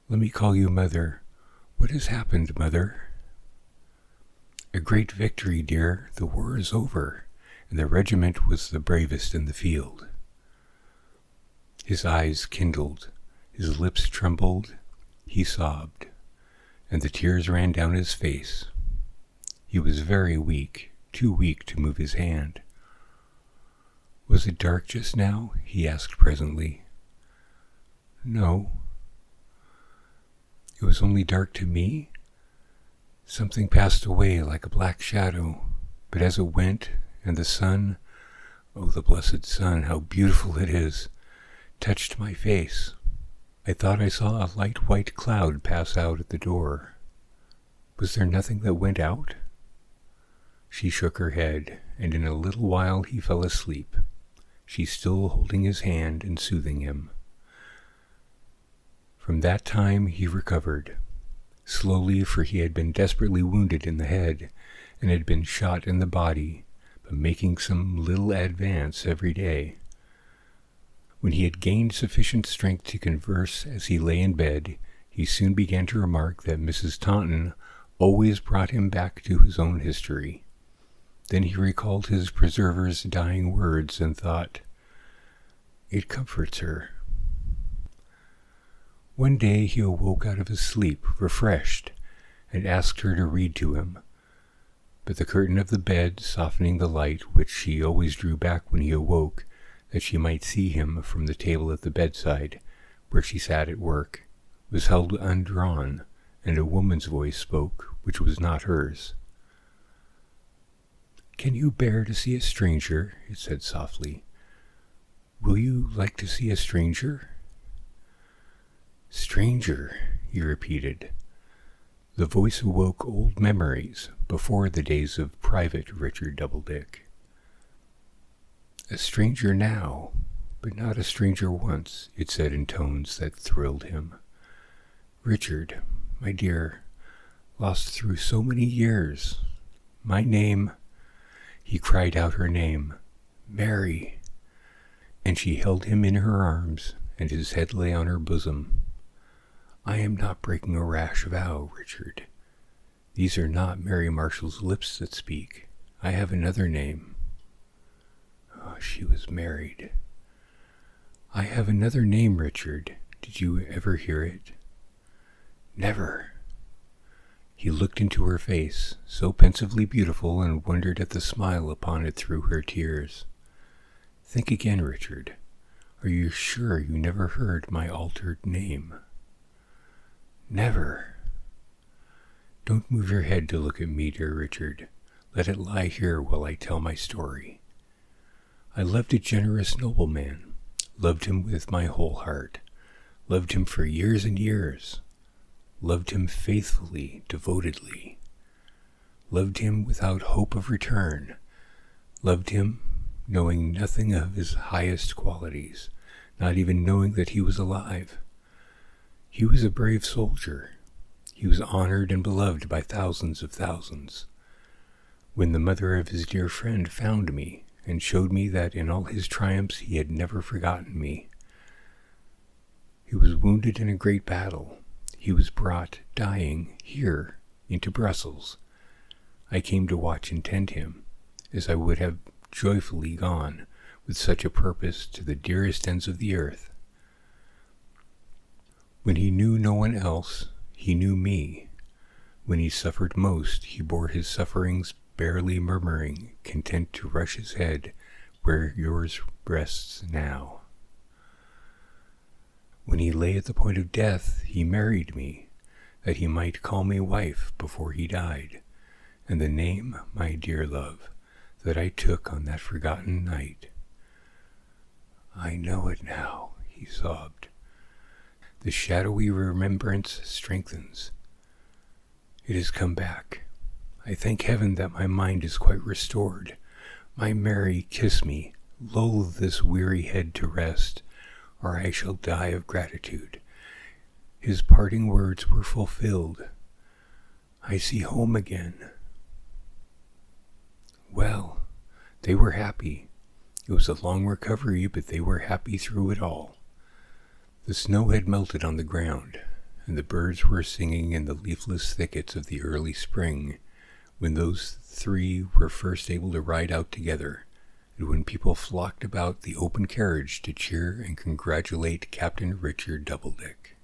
A: Let me call you Mother. What has happened, Mother?" "A great victory, dear. The war is over, and the regiment was the bravest in the field." His eyes kindled, his lips trembled, he sobbed, and the tears ran down his face. He was very weak, too weak to move his hand. "Was it dark just now?" he asked presently. "No." "It was only dark to me? Something passed away like a black shadow, but as it went, and the sun, oh, the blessed sun, how beautiful it is, touched my face, I thought I saw a light white cloud pass out at the door. Was there nothing that went out?" She shook her head, and in a little while he fell asleep, she still holding his hand and soothing him. From that time he recovered, slowly, for he had been desperately wounded in the head, and had been shot in the body, but making some little advance every day. When he had gained sufficient strength to converse as he lay in bed, he soon began to remark that Mrs. Taunton always brought him back to his own history. Then he recalled his preserver's dying words and thought, "It comforts her." One day he awoke out of his sleep, refreshed, and asked her to read to him. But the curtain of the bed, softening the light, which she always drew back when he awoke, that she might see him from the table at the bedside, where she sat at work, was held undrawn, and a woman's voice spoke, which was not hers. "Can you bear to see a stranger?" it said softly. "Will you like to see a stranger?" "Stranger," he repeated. The voice awoke old memories, before the days of Private Richard Doubledick. "A stranger now, but not a stranger once," it said in tones that thrilled him. "Richard, my dear, lost through so many years. My name—" He cried out her name, "Mary!" And she held him in her arms, and his head lay on her bosom. "I am not breaking a rash vow, Richard. These are not Mary Marshall's lips that speak. I have another name." Oh, she was married. "I have another name, Richard. Did you ever hear it?" "Never." He looked into her face, so pensively beautiful, and wondered at the smile upon it through her tears. "Think again, Richard. Are you sure you never heard my altered name?" "Never." "Don't move your head to look at me, dear Richard. Let it lie here while I tell my story. I loved a generous nobleman, loved him with my whole heart, loved him for years and years, loved him faithfully, devotedly, loved him without hope of return, loved him knowing nothing of his highest qualities, not even knowing that he was alive. He was a brave soldier. He was honored and beloved by thousands of thousands. When the mother of his dear friend found me, and showed me that in all his triumphs he had never forgotten me. He was wounded in a great battle. He was brought, dying, here, into Brussels. I came to watch and tend him, as I would have joyfully gone, with such a purpose, to the dearest ends of the earth. When he knew no one else, he knew me. When he suffered most, he bore his sufferings barely murmuring, content to rush his head where yours rests now. When he lay at the point of death, he married me, that he might call me wife before he died, and the name, my dear love, that I took on that forgotten night. I know it now, he sobbed. The shadowy remembrance strengthens. It has come back. I thank heaven that my mind is quite restored. My Mary, kiss me, lull this weary head to rest, or I shall die of gratitude. His parting words were fulfilled. I see home again. Well, they were happy. It was a long recovery, but they were happy through it all. The snow had melted on the ground, and the birds were singing in the leafless thickets of the early spring, when those three were first able to ride out together, and when people flocked about the open carriage to cheer and congratulate Captain Richard Doubledick.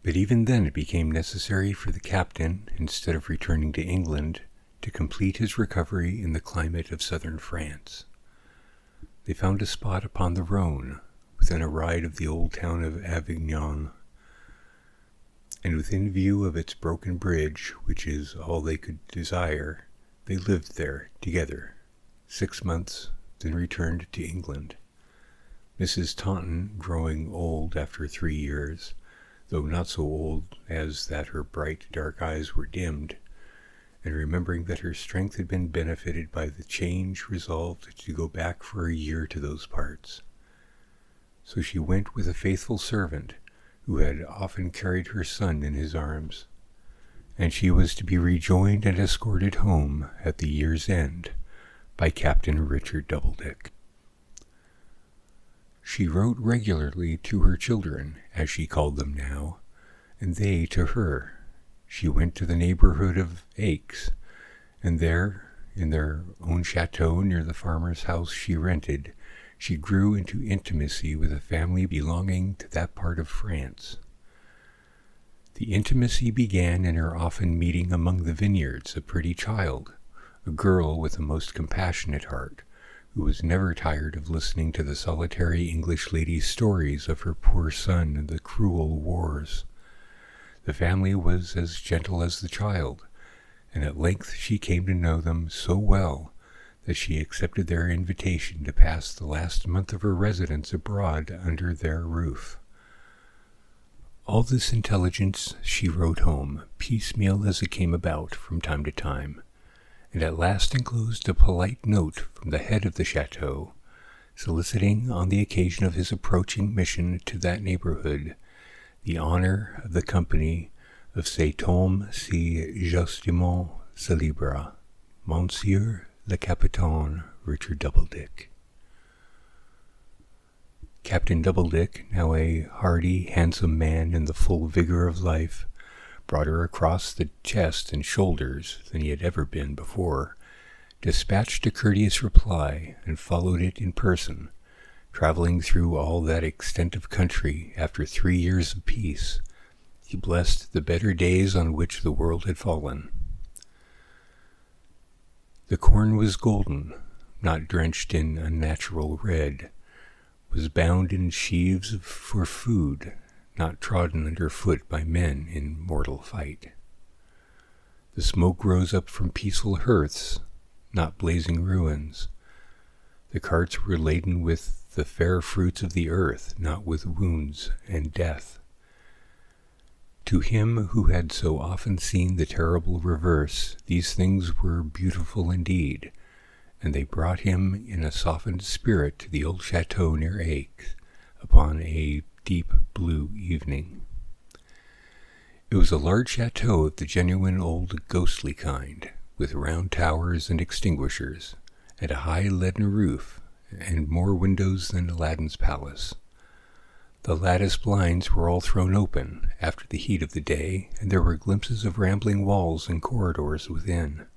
A: But even then it became necessary for the captain, instead of returning to England, to complete his recovery in the climate of southern France. They found a spot upon the Rhone, within a ride of the old town of Avignon, and within view of its broken bridge, which is all they could desire, they lived there together 6 months, then returned to England. Mrs. Taunton, growing old after 3 years, though not so old as that her bright dark eyes were dimmed, and remembering that her strength had been benefited by the change, resolved to go back for a year to those parts. So she went with a faithful servant, who had often carried her son in his arms, and she was to be rejoined and escorted home at the year's end by Captain Richard Doubledick. She wrote regularly to her children, as she called them now, and they to her. She went to the neighborhood of Aix, and there, in their own chateau near the farmer's house she rented, she grew into intimacy with a family belonging to that part of France. The intimacy began in her often meeting among the vineyards a pretty child, a girl with a most compassionate heart, who was never tired of listening to the solitary English lady's stories of her poor son and the cruel wars. The family was as gentle as the child, and at length she came to know them so well that she accepted their invitation to pass the last month of her residence abroad under their roof. All this intelligence she wrote home, piecemeal as it came about from time to time, and at last enclosed a polite note from the head of the chateau, soliciting, on the occasion of his approaching mission to that neighborhood, the honor of the company of cet homme si justement célèbre, Monsieur le Capitaine Richard Doubledick. Captain Doubledick, now a hardy, handsome man in the full vigor of life, broader across the chest and shoulders than he had ever been before, dispatched a courteous reply and followed it in person, traveling through all that extent of country after 3 years of peace. He blessed the better days on which the world had fallen. The corn was golden, not drenched in unnatural red, was bound in sheaves for food, not trodden under foot by men in mortal fight. The smoke rose up from peaceful hearths, not blazing ruins. The carts were laden with the fair fruits of the earth, not with wounds and death. To him who had so often seen the terrible reverse, these things were beautiful indeed, and they brought him in a softened spirit to the old chateau near Aix upon a deep blue evening. It was a large chateau of the genuine old ghostly kind, with round towers and extinguishers, and a high leaden roof, and more windows than Aladdin's palace. The lattice blinds were all thrown open after the heat of the day, and there were glimpses of rambling walls and corridors within.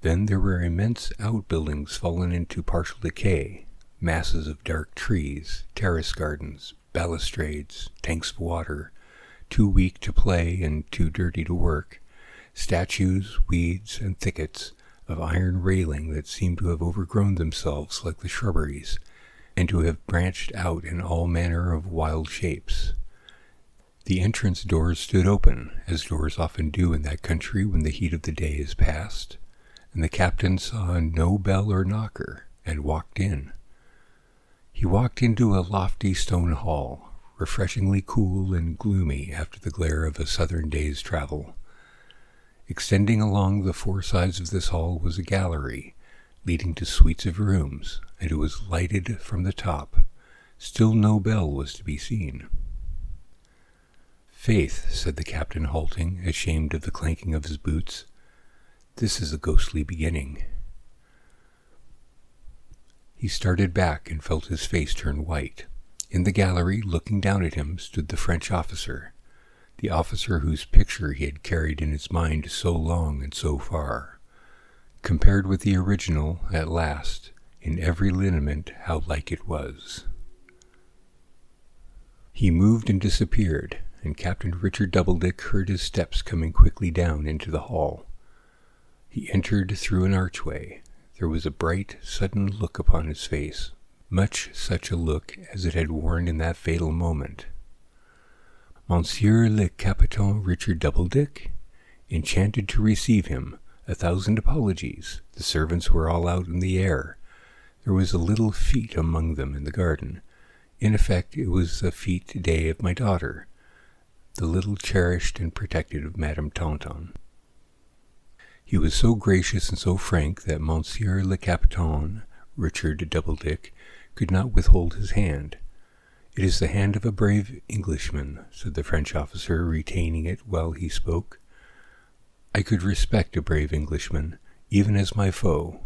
A: Then there were immense outbuildings fallen into partial decay, masses of dark trees, terrace gardens, balustrades, tanks of water, too weak to play and too dirty to work, statues, weeds, and thickets of iron railing that seemed to have overgrown themselves like the shrubberies, and to have branched out in all manner of wild shapes. The entrance doors stood open, as doors often do in that country when the heat of the day is past, and the captain saw no bell or knocker, and walked in. He walked into a lofty stone hall, refreshingly cool and gloomy after the glare of a southern day's travel. Extending along the 4 sides of this hall was a gallery, leading to suites of rooms, and it was lighted from the top. Still no bell was to be seen. "Faith," said the captain, halting, ashamed of the clanking of his boots, "this is a ghostly beginning." He started back and felt his face turn white. In the gallery, looking down at him, stood the French officer, the officer whose picture he had carried in his mind so long and so far. compared with the original, at last, in every lineament how like it was. He moved and disappeared, and Captain Richard Doubledick heard his steps coming quickly down into the hall. He entered through an archway. There was a bright, sudden look upon his face, much such a look as it had worn in that fatal moment. Monsieur le Capitaine Richard Doubledick? Enchanted to receive him. 1,000 apologies. The servants were all out in the air. There was a little fete among them in the garden. In effect, it was the fete day of my daughter, the little cherished and protected of Madame Taunton. He was so gracious and so frank that Monsieur le Capitaine Richard Doubledick could not withhold his hand. "It is the hand of a brave Englishman," said the French officer, retaining it while he spoke. "I could respect a brave Englishman, even as my foe.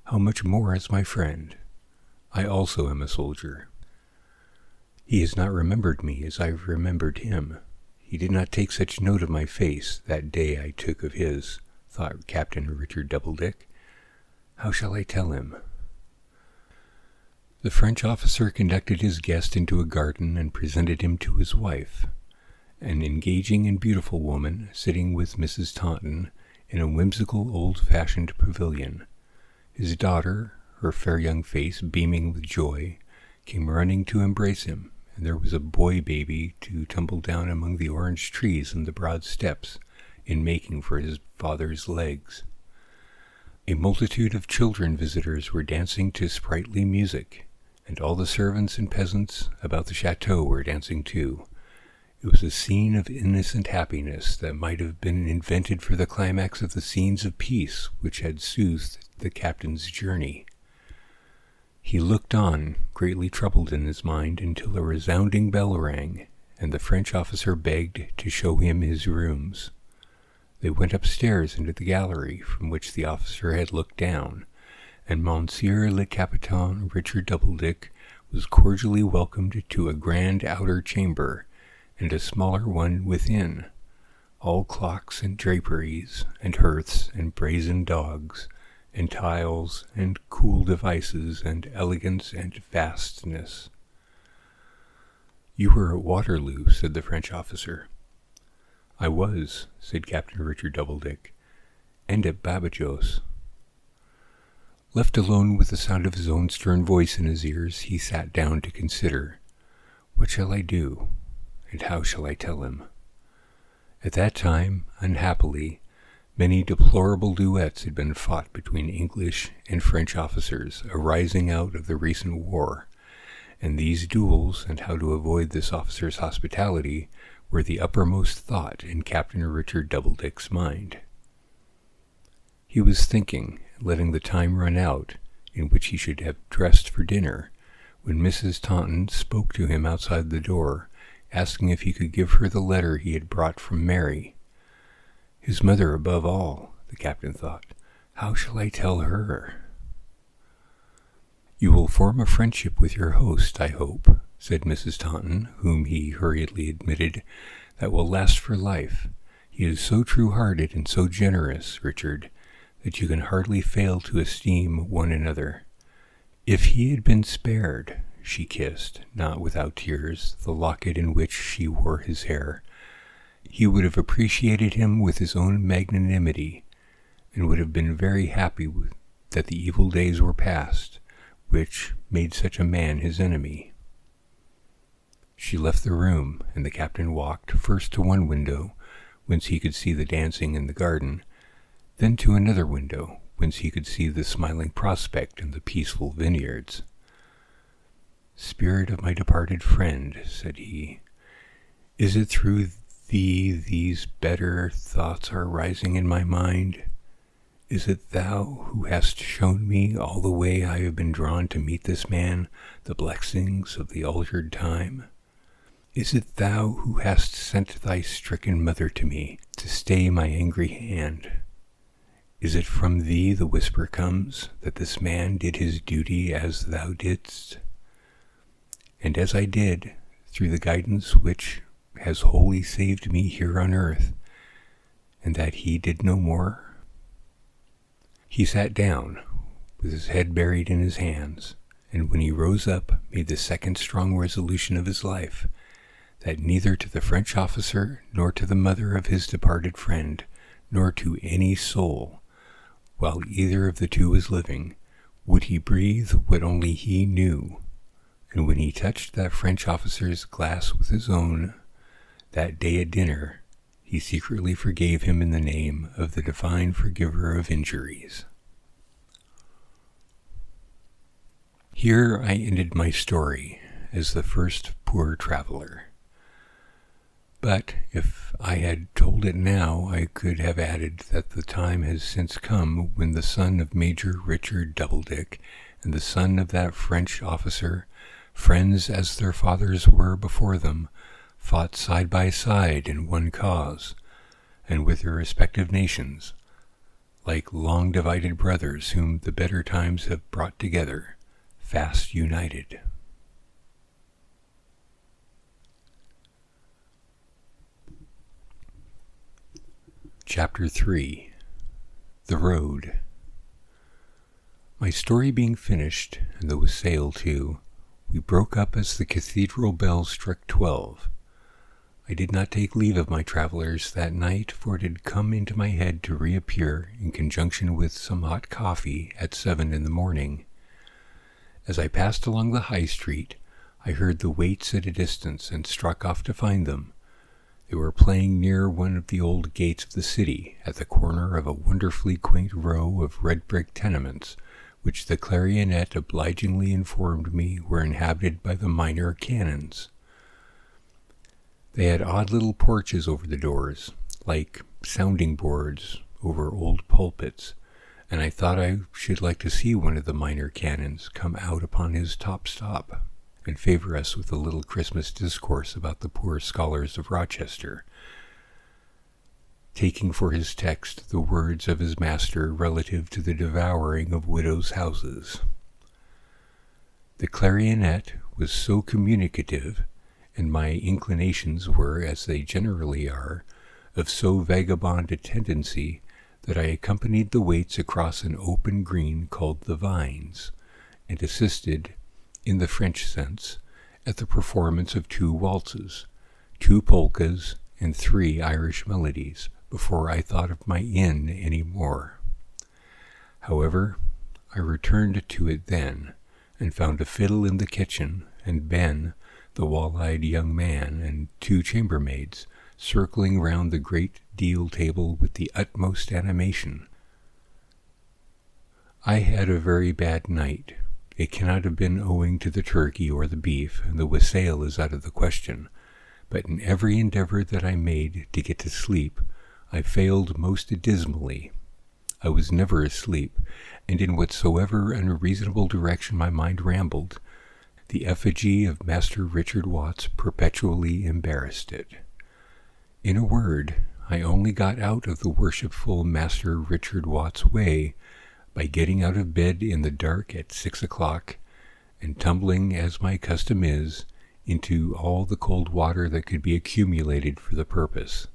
A: How much more as my friend? I also am a soldier. He has not remembered me as I remembered him. He did not take such note of my face that day I took of his," thought Captain Richard Doubledick. "How shall I tell him?" The French officer conducted his guest into a garden and presented him to his wife, an engaging and beautiful woman sitting with Mrs. Taunton in a whimsical old-fashioned pavilion. His daughter, her fair young face beaming with joy, came running to embrace him, and there was a boy-baby to tumble down among the orange trees and the broad steps in making for his father's legs. A multitude of children visitors were dancing to sprightly music, and all the servants and peasants about the chateau were dancing too. It was a scene of innocent happiness that might have been invented for the climax of the scenes of peace which had soothed the captain's journey. He looked on, greatly troubled in his mind, until a resounding bell rang, and the French officer begged to show him his rooms. They went upstairs into the gallery from which the officer had looked down, and Monsieur le Capitaine Richard Doubledick was cordially welcomed to a grand outer chamber, and a smaller one within, all clocks and draperies, and hearths, and brazen dogs, and tiles, and cool devices, and elegance, and vastness. "You were at Waterloo," said the French officer. "I was," said Captain Richard Doubledick, "and at Babajos." Left alone with the sound of his own stern voice in his ears, he sat down to consider. What shall I do, and how shall I tell him? At that time, unhappily, many deplorable duets had been fought between English and French officers arising out of the recent war, and these duels, and how to avoid this officer's hospitality, were the uppermost thought in Captain Richard Doubledick's mind. He was thinking, letting the time run out, in which he should have dressed for dinner, when Mrs. Taunton spoke to him outside the door, asking if he could give her the letter he had brought from Mary. His mother above all, the captain thought. How shall I tell her? "You will form a friendship with your host, I hope," said Mrs. Taunton, whom he hurriedly admitted, "that will last for life. He is so true-hearted and so generous, Richard, that you can hardly fail to esteem one another. If he had been spared," she kissed, not without tears, the locket in which she wore his hair, "he would have appreciated him with his own magnanimity, and would have been very happy that the evil days were past, which made such a man his enemy." She left the room, and the captain walked first to one window, whence he could see the dancing in the garden, then to another window, whence he could see the smiling prospect and the peaceful vineyards. "Spirit of my departed friend," said he, "is it through thee these better thoughts are rising in my mind? Is it thou who hast shown me all the way I have been drawn to meet this man, the blessings of the altered time? Is it thou who hast sent thy stricken mother to me, to stay my angry hand? Is it from thee the whisper comes, that this man did his duty as thou didst, and as I did, through the guidance which has wholly saved me here on earth, and that he did no more?" He sat down, with his head buried in his hands, and when he rose up, made the second strong resolution of his life, that neither to the French officer, nor to the mother of his departed friend, nor to any soul, while either of the two was living, would he breathe what only he knew. And when he touched that French officer's glass with his own, that day at dinner, he secretly forgave him in the name of the divine forgiver of injuries. Here I ended my story as the first poor traveler. But if I had told it now, I could have added that the time has since come when the son of Major Richard Doubledick and the son of that French officer, friends as their fathers were before them, fought side by side in one cause, and with their respective nations, like long-divided brothers whom the better times have brought together, fast united. Chapter 3. The Road. My story being finished, and the wassail too, we broke up as the cathedral bell struck 12. I did not take leave of my travelers that night, for it had come into my head to reappear in conjunction with some hot coffee at 7 in the morning. As I passed along the high street, I heard the Waits at a distance and struck off to find them. They were playing near one of the old gates of the city, at the corner of a wonderfully quaint row of red-brick tenements, which the clarionet obligingly informed me were inhabited by the minor canons. They had odd little porches over the doors, like sounding boards over old pulpits, and I thought I should like to see one of the minor canons come out upon his top stop and favor us with a little Christmas discourse about the poor scholars of Rochester, taking for his text the words of his master relative to the devouring of widows' houses. The clarionet was so communicative, and my inclinations were, as they generally are, of so vagabond a tendency, that I accompanied the Waits across an open green called the Vines, and assisted, in the French sense, at the performance of 2 waltzes, 2 polkas, and 3 Irish melodies, before I thought of my inn any more. However, I returned to it then, and found a fiddle in the kitchen, and Ben, the wall-eyed young man, and 2 chambermaids, circling round the great deal table with the utmost animation. I had a very bad night. It cannot have been owing to the turkey or the beef, and the wassail is out of the question, but in every endeavor that I made to get to sleep, I failed most dismally. I was never asleep, and in whatsoever unreasonable direction my mind rambled, the effigy of Master Richard Watts perpetually embarrassed it. In a word, I only got out of the worshipful Master Richard Watts' way by getting out of bed in the dark at 6 o'clock, and tumbling, as my custom is, into all the cold water that could be accumulated for the purpose.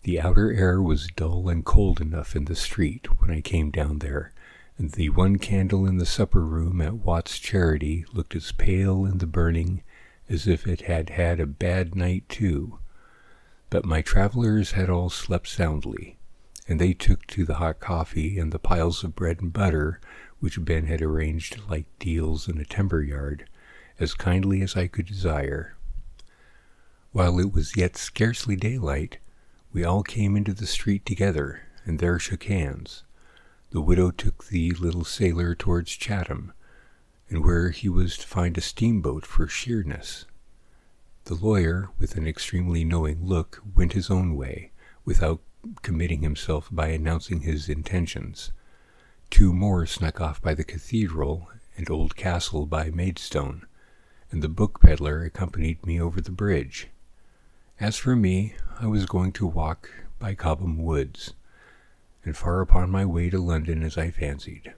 A: The outer air was dull and cold enough in the street when I came down there, and the one candle in the supper-room at Watts' Charity looked as pale in the burning as if it had had a bad night too. But my travelers had all slept soundly, and they took to the hot coffee and the piles of bread and butter, which Ben had arranged like deals in a timber yard, as kindly as I could desire. While it was yet scarcely daylight, we all came into the street together, and there shook hands. The widow took the little sailor towards Chatham, and where he was to find a steamboat for Sheerness. The lawyer, with an extremely knowing look, went his own way, without committing himself by announcing his intentions. 2 more snuck off by the cathedral and old castle by Maidstone, and the book peddler accompanied me over the bridge. As for me, I was going to walk by Cobham Woods, and far upon my way to London as I fancied.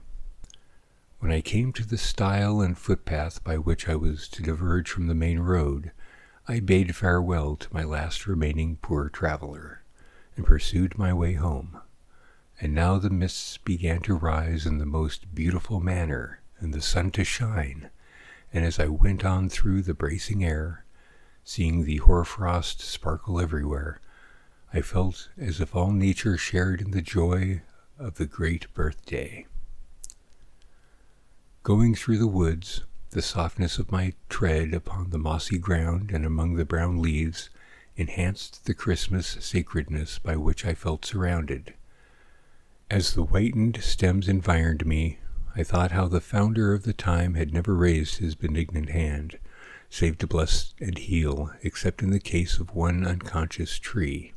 A: When I came to the stile and footpath by which I was to diverge from the main road, I bade farewell to my last remaining poor traveller, and pursued my way home. And now the mists began to rise in the most beautiful manner, and the sun to shine, and as I went on through the bracing air, seeing the hoarfrost sparkle everywhere, I felt as if all nature shared in the joy of the great birthday. Going through the woods, the softness of my tread upon the mossy ground and among the brown leaves enhanced the Christmas sacredness by which I felt surrounded. As the whitened stems environed me, I thought how the founder of the time had never raised his benignant hand, save to bless and heal, except in the case of one unconscious tree.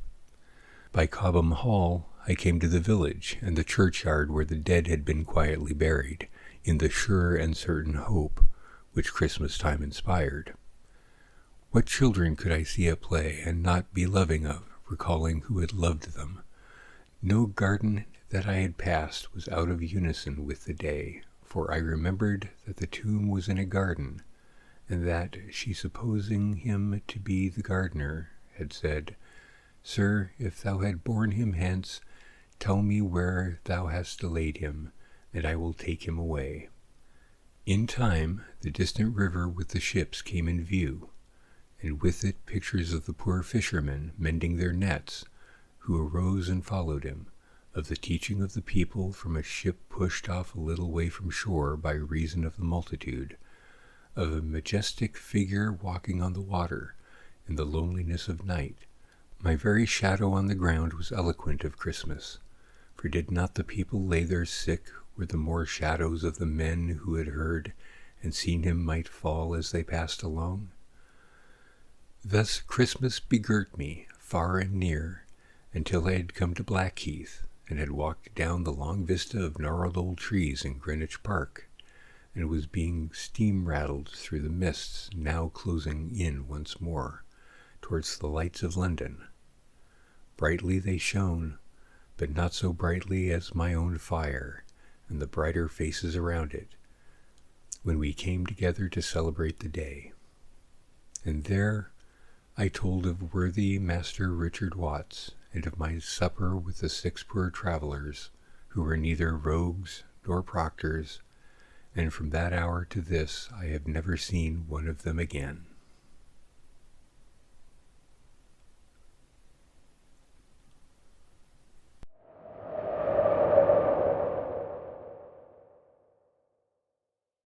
A: By Cobham Hall I came to the village and the churchyard where the dead had been quietly buried, in the sure and certain hope which Christmas time inspired. What children could I see at play and not be loving of, recalling who had loved them? No garden that I had passed was out of unison with the day, for I remembered that the tomb was in a garden, and that she, supposing him to be the gardener, had said, "Sir, if thou had borne him hence, tell me where thou hast laid him, and I will take him away." In time, the distant river with the ships came in view, and with it pictures of the poor fishermen mending their nets, who arose and followed him, of the teaching of the people from a ship pushed off a little way from shore by reason of the multitude, of a majestic figure walking on the water in the loneliness of night. My very shadow on the ground was eloquent of Christmas, for did not the people lay their sick where the more shadows of the men who had heard and seen him might fall as they passed along? Thus Christmas begirt me far and near, until I had come to Blackheath, and had walked down the long vista of gnarled old trees in Greenwich Park, and was being steam-rattled through the mists now closing in once more, towards the lights of London. Brightly they shone, but not so brightly as my own fire, and the brighter faces around it, when we came together to celebrate the day. And there I told of worthy Master Richard Watts, and of my supper with the 6 poor travellers, who were neither rogues nor proctors, and from that hour to this I have never seen one of them again.